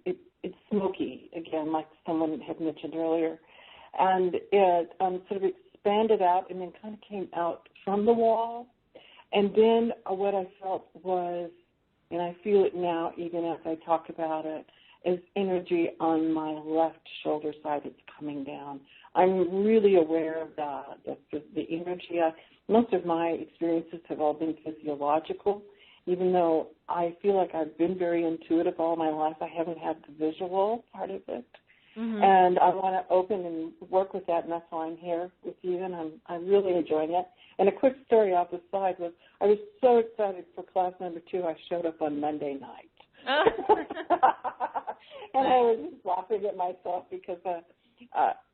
it's smoky, again, like someone had mentioned earlier. And it sort of expanded out and then kind of came out from the wall. And then what I felt was, and I feel it now even as I talk about it, is energy on my left shoulder side that's coming down. I'm really aware of that. That's the energy. Most of my experiences have all been physiological, even though I feel like I've been very intuitive all my life. I haven't had the visual part of it. Mm-hmm. And I want to open and work with that, and that's why I'm here with you, and I'm really enjoying it. And a quick story off the side was I was so excited for class number 2, I showed up on Monday night. Oh. And I was just laughing at myself because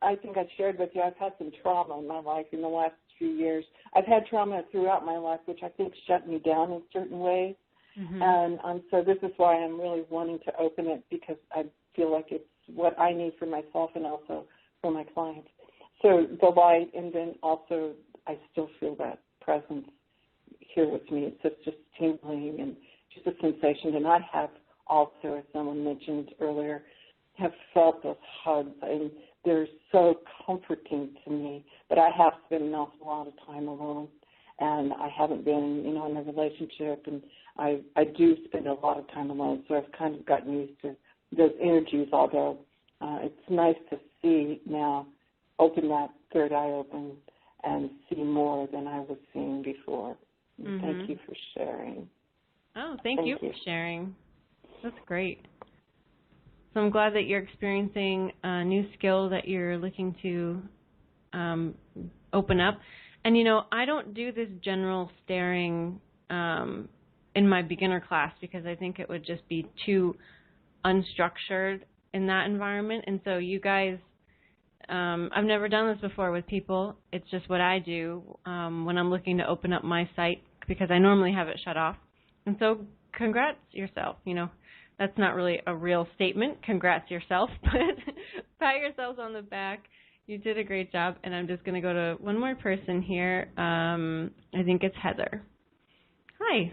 I think I shared with you I've had some trauma in my life in the last few years. I've had trauma throughout my life, which I think shut me down in certain ways. Mm-hmm. And so this is why I'm really wanting to open it, because I feel like it's what I need for myself and also for my clients. So the light, and then also I still feel that presence here with me. It's just tingling and just a sensation. And I have also, as someone mentioned earlier, have felt those hugs, and they're so comforting to me. But I have spent an awful lot of time alone. and I haven't been, in a relationship, and I do spend a lot of time alone, so I've kind of gotten used to those energies, although it's nice to see now, open that third eye open and see more than I was seeing before. Mm-hmm. Thank you for sharing. Oh, thank you for sharing. That's great. So I'm glad that you're experiencing a new skill that you're looking to open up. And, I don't do this general staring in my beginner class because I think it would just be too unstructured in that environment. And so you guys, I've never done this before with people. It's just what I do when I'm looking to open up my site because I normally have it shut off. And so congrats yourself. That's not really a real statement. Congrats yourself, but pat yourselves on the back. You did a great job. And I'm just going to go to one more person here. I think it's Heather. Hi.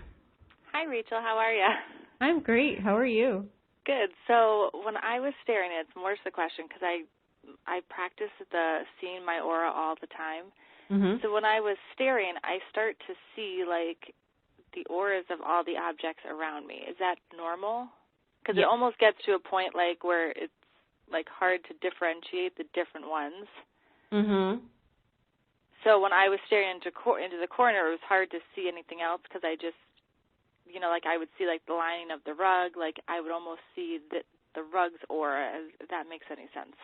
Hi, Rachel. How are you? I'm great. How are you? Good. So when I was staring, it's more to the question because I practice seeing my aura all the time. Mm-hmm. So when I was staring, I start to see the auras of all the objects around me. Is that normal? Because it almost gets to a point where it's hard to differentiate the different ones. Mhm. So when I was staring into the corner, it was hard to see anything else because I just, I would see the lining of the rug. I would almost see the rug's aura. If that makes any sense.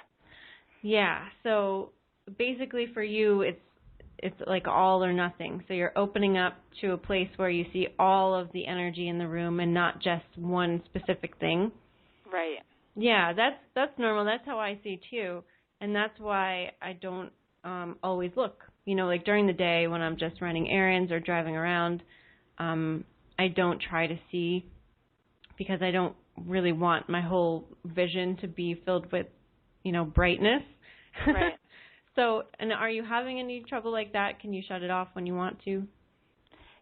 Yeah. So basically, for you, it's like all or nothing. So you're opening up to a place where you see all of the energy in the room and not just one specific thing. Right. Yeah, that's normal. That's how I see too, and that's why I don't always look. During the day when I'm just running errands or driving around, I don't try to see because I don't really want my whole vision to be filled with, brightness. Right. So, and are you having any trouble like that? Can you shut it off when you want to?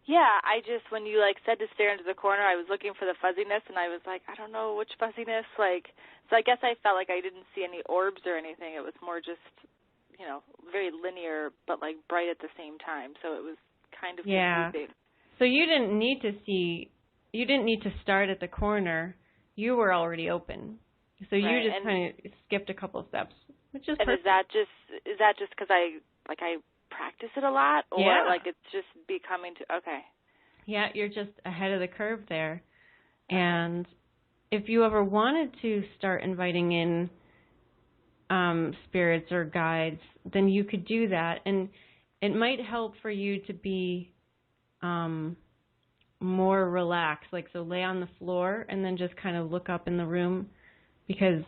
Yeah, I just, when you said to stare into the corner, I was looking for the fuzziness, and I was like, I don't know which fuzziness. So I guess I felt like I didn't see any orbs or anything. It was more just, very linear, but bright at the same time. So it was kind of confusing. So you didn't need to start at the corner. You were already open. So you just kind of skipped a couple of steps, which is perfect. Is that just because I practice it a lot, or it's just becoming to okay? Yeah, you're just ahead of the curve there. And if you ever wanted to start inviting in spirits or guides, then you could do that, and it might help for you to be more relaxed. So lay on the floor and then just kind of look up in the room, because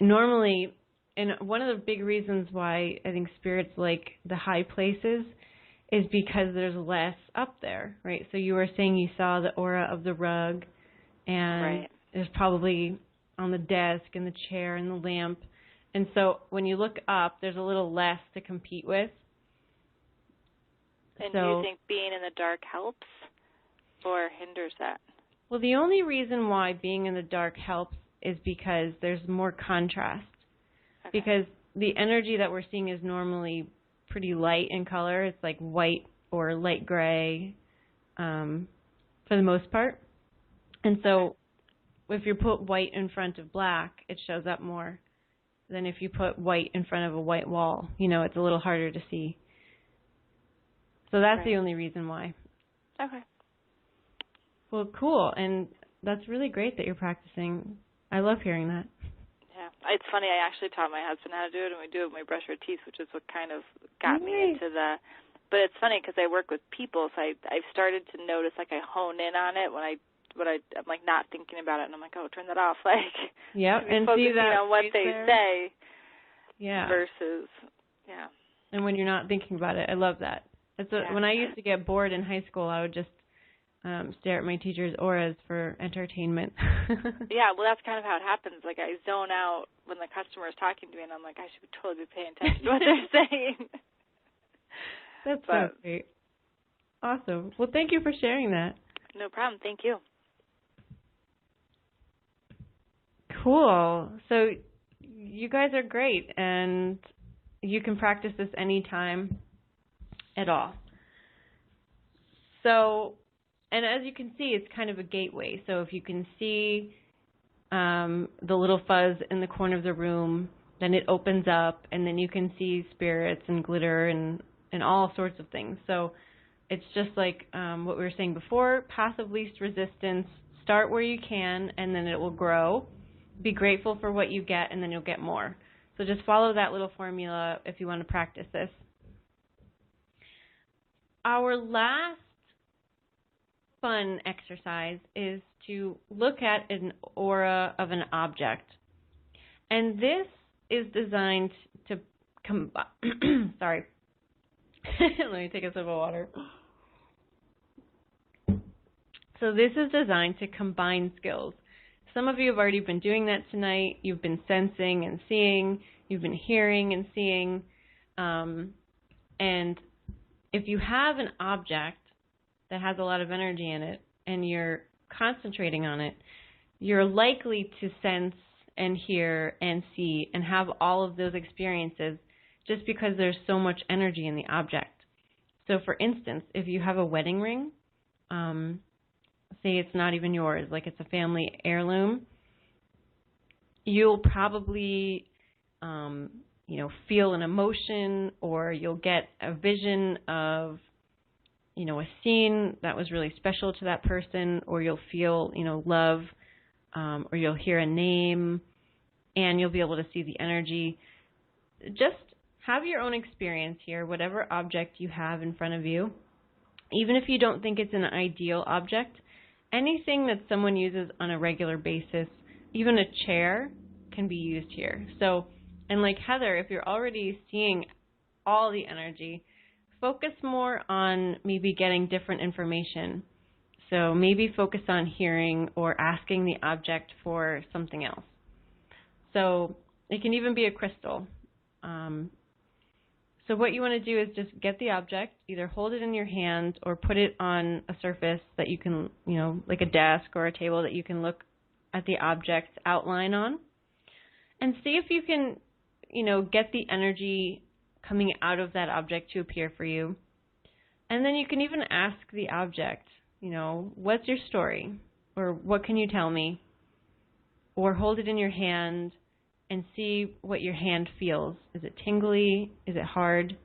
normally. And one of the big reasons why I think spirits like the high places is because there's less up there, right? So you were saying you saw the aura of the rug, and there's probably on the desk and the chair and the lamp. And so when you look up, there's a little less to compete with. And do you think being in the dark helps or hinders that? Well, the only reason why being in the dark helps is because there's more contrast. Okay. Because the energy that we're seeing is normally pretty light in color. It's like white or light gray for the most part. And so if you put white in front of black, it shows up more than if you put white in front of a white wall. It's a little harder to see. So that's the only reason why. Okay. Well, cool. And that's really great that you're practicing. I love hearing that. Yeah. It's funny, I actually taught my husband how to do it, and we do it when we brush our teeth, which is what kind of got me into the... But it's funny because I work with people, so I've started to notice, I hone in on it when I'm not thinking about it, and I'm like, oh, turn that off. And see that on what they say versus, And when you're not thinking about it, I love that. When I used to get bored in high school, I would just stare at my teacher's auras for entertainment. Yeah, well, that's kind of how it happens. I zone out when the customer is talking to me, and I'm like, I should totally be paying attention to what they're saying. That's so great. Awesome. Well, thank you for sharing that. No problem. Thank you. Cool. So you guys are great, and you can practice this anytime at all. So, and as you can see, it's kind of a gateway. So if you can see the little fuzz in the corner of the room, then it opens up, and then you can see spirits and glitter and all sorts of things. So it's just like what we were saying before, path of least resistance. Start where you can, and then it will grow. Be grateful for what you get, and then you'll get more. So just follow that little formula if you want to practice this. Our last fun exercise is to look at an aura of an object. And this is designed to sorry. Let me take a sip of water. So this is designed to combine skills. Some of you have already been doing that tonight. You've been sensing and seeing. You've been hearing and seeing. And if you have an object that has a lot of energy in it and you're concentrating on it, you're likely to sense and hear and see and have all of those experiences just because there's so much energy in the object. So for instance, if you have a wedding ring, say it's not even yours, like it's a family heirloom, you'll probably feel an emotion, or you'll get a vision of a scene that was really special to that person, or you'll feel love, or you'll hear a name, and you'll be able to see the energy. Just have your own experience here, whatever object you have in front of you. Even if you don't think it's an ideal object, anything that someone uses on a regular basis, even a chair, can be used here. So, and like Heather, if you're already seeing all the energy, focus more on maybe getting different information. So maybe focus on hearing or asking the object for something else. So it can even be a crystal. So what you want to do is just get the object, either hold it in your hand or put it on a surface that you can, like a desk or a table that you can look at the object's outline on, and see if you can, get the energy coming out of that object to appear for you. And then you can even ask the object, what's your story? Or what can you tell me? Or hold it in your hand and see what your hand feels. Is it tingly? Is it hard?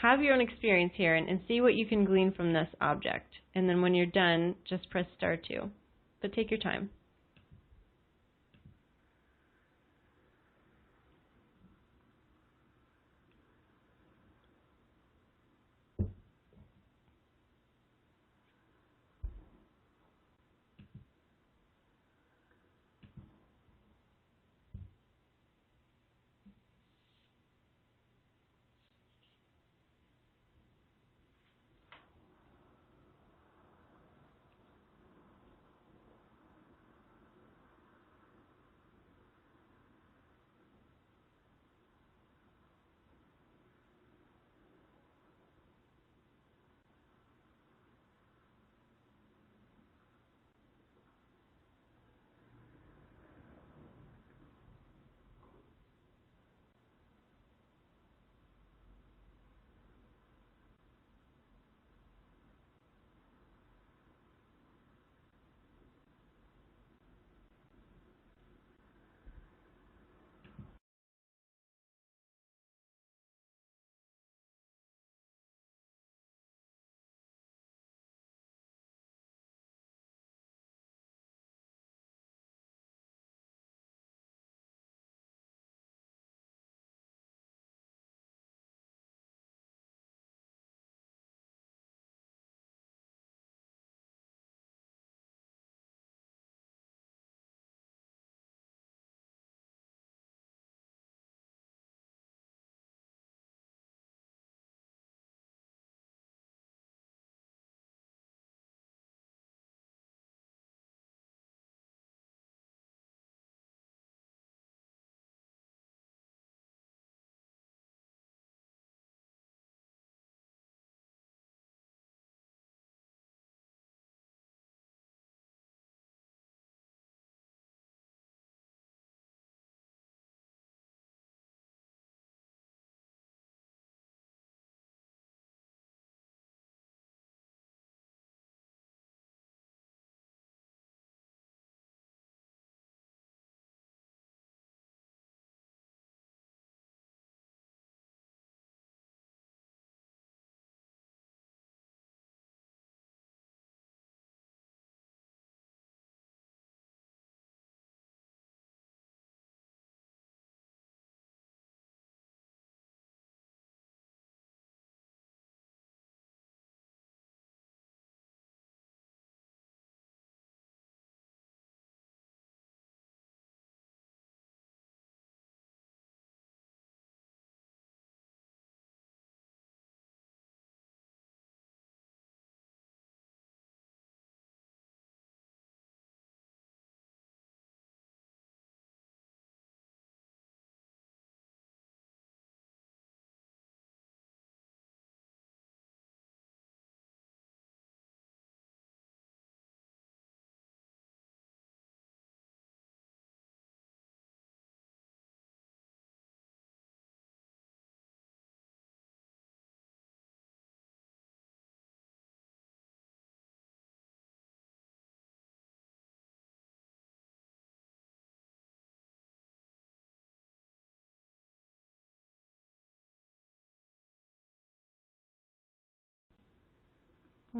Have your own experience here and see what you can glean from this object. And then when you're done, just press star 2. But take your time.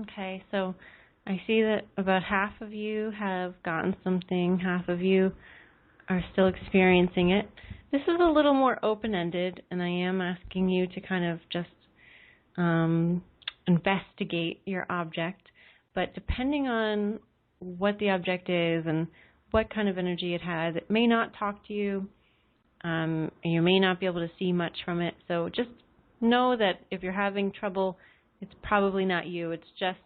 Okay, so I see that about half of you have gotten something, half of you are still experiencing it. This is a little more open-ended, and I am asking you to kind of just investigate your object. But depending on what the object is and what kind of energy it has, it may not talk to you. You may not be able to see much from it. So just know that if you're having trouble, it's probably not you. It's just,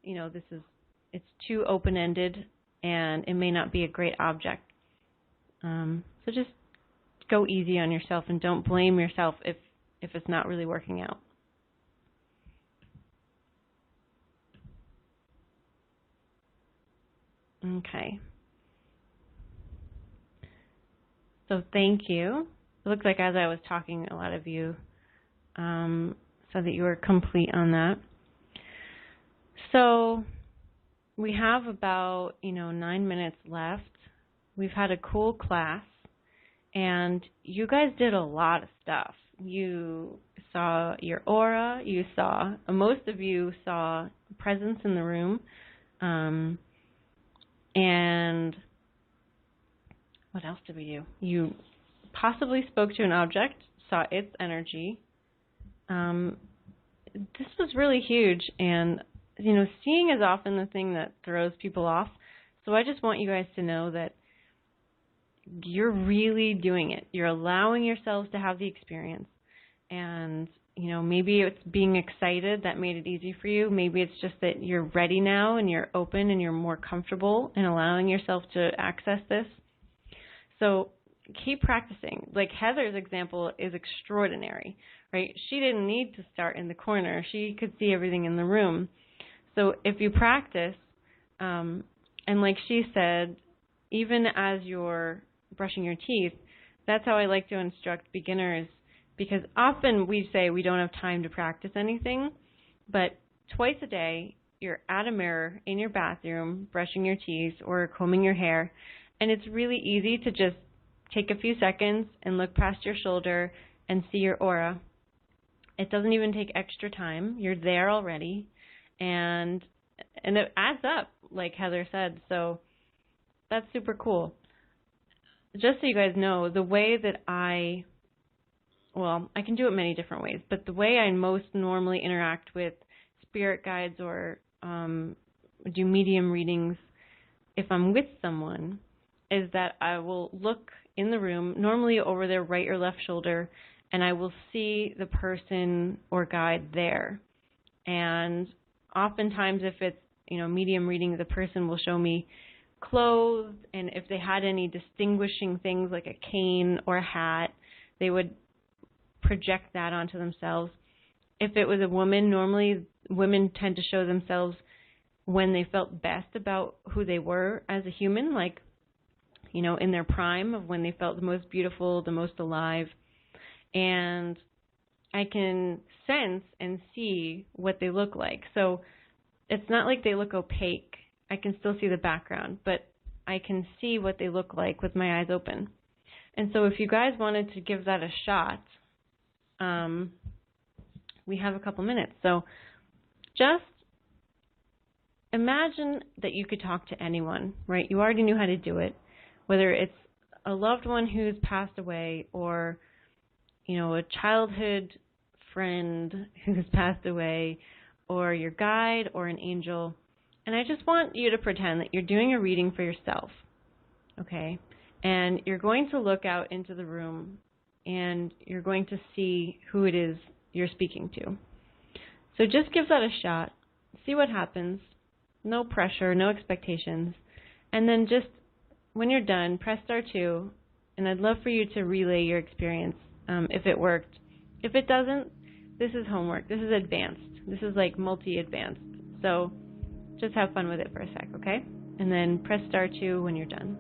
it's too open-ended, and it may not be a great object. So just go easy on yourself and don't blame yourself if it's not really working out. Okay. So thank you. It looks like as I was talking, a lot of you said that you were complete on that. So we have about, 9 minutes left. We've had a cool class, and you guys did a lot of stuff. You saw your aura. Most of you saw presence in the room. And what else did we do? You possibly spoke to an object, saw its energy. This was really huge, and seeing is often the thing that throws people off. So I just want you guys to know that you're really doing it. You're allowing yourselves to have the experience. And, maybe it's being excited that made it easy for you. Maybe it's just that you're ready now and you're open and you're more comfortable in allowing yourself to access this. So keep practicing. Like Heather's example is extraordinary, right? She didn't need to start in the corner. She could see everything in the room. So if you practice, and like she said, even as you're brushing your teeth, that's how I like to instruct beginners, because often we say we don't have time to practice anything, but twice a day you're at a mirror in your bathroom brushing your teeth or combing your hair, and it's really easy to just take a few seconds and look past your shoulder and see your aura. It doesn't even take extra time. You're there already, and it adds up, like Heather said, so that's super cool. Just so you guys know, the way that I can do it many different ways, but the way I most normally interact with spirit guides or do medium readings if I'm with someone is that I will look in the room, normally over their right or left shoulder, and I will see the person or guide there. And oftentimes if it's, medium reading, the person will show me clothes, and if they had any distinguishing things like a cane or a hat, they would project that onto themselves. If it was a woman, normally women tend to show themselves when they felt best about who they were as a human, like, in their prime of when they felt the most beautiful, the most alive. And I can sense and see what they look like. So it's not like they look opaque. I can still see the background, but I can see what they look like with my eyes open. And so if you guys wanted to give that a shot, we have a couple minutes. So just imagine that you could talk to anyone, right? You already knew how to do it, whether it's a loved one who's passed away or, a childhood friend who's passed away or your guide or an angel. And I just want you to pretend that you're doing a reading for yourself, okay? And you're going to look out into the room and you're going to see who it is you're speaking to. So just give that a shot. See what happens. No pressure, no expectations. And then just, when you're done, press star 2. And I'd love for you to relay your experience if it worked. If it doesn't, this is homework. This is advanced. This is like multi-advanced. So just have fun with it for a sec, okay? And then press star 2 when you're done.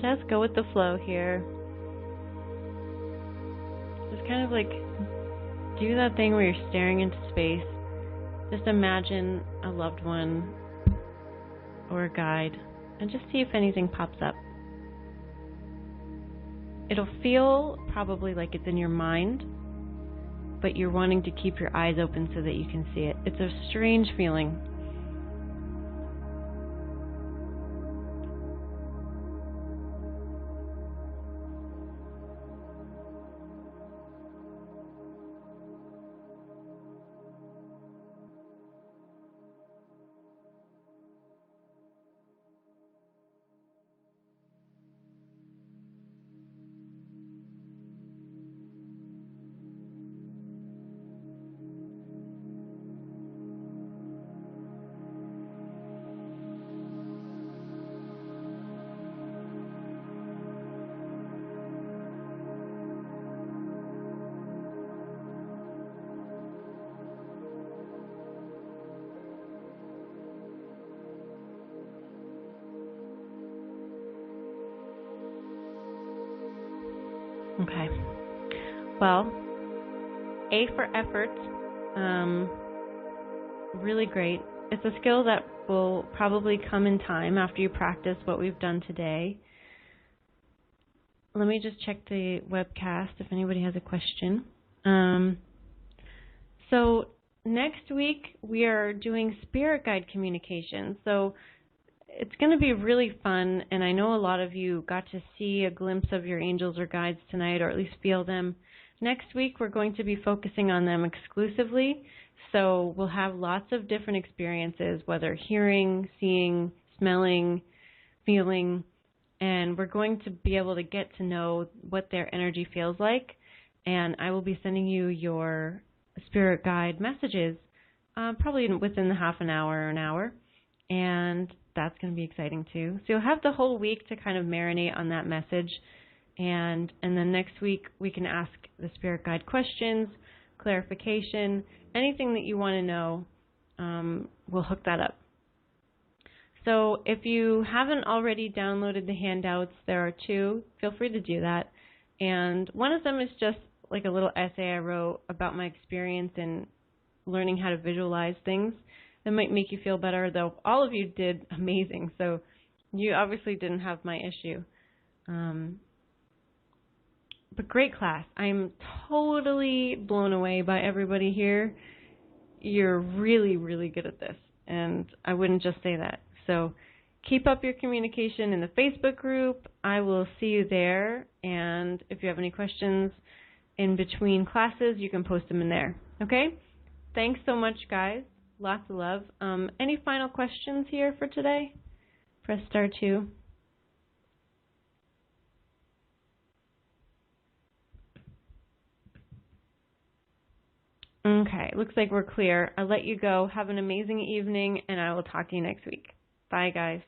just go with the flow here. Just kind of like do that thing where you're staring into space. Just imagine a loved one or a guide and just see if anything pops up. It'll feel probably like it's in your mind, but you're wanting to keep your eyes open so that you can see it. It's a strange feeling. Okay. Well, A for effort. Really great. It's a skill that will probably come in time after you practice what we've done today. Let me just check the webcast if anybody has a question. So next week we are doing spirit guide communication. So it's going to be really fun, and I know a lot of you got to see a glimpse of your angels or guides tonight, or at least feel them. Next week we're going to be focusing on them exclusively, so we'll have lots of different experiences, whether hearing, seeing, smelling, feeling, and we're going to be able to get to know what their energy feels like, and I will be sending you your spirit guide messages probably within the half an hour or an hour, and that's going to be exciting too. So you'll have the whole week to kind of marinate on that message, and then next week we can ask the spirit guide questions, clarification, anything that you want to know. We'll hook that up. So if you haven't already downloaded the handouts, there are two. Feel free to do that. And one of them is just like a little essay I wrote about my experience in learning how to visualize things. That might make you feel better, though all of you did amazing, so you obviously didn't have my issue. But great class. I'm totally blown away by everybody here. You're really, really good at this, and I wouldn't just say that. So keep up your communication in the Facebook group. I will see you there, and if you have any questions in between classes, you can post them in there. Okay? Thanks so much, guys. Lots of love. Any final questions here for today? Press *2. Okay, looks like we're clear. I'll let you go. Have an amazing evening, and I will talk to you next week. Bye, guys.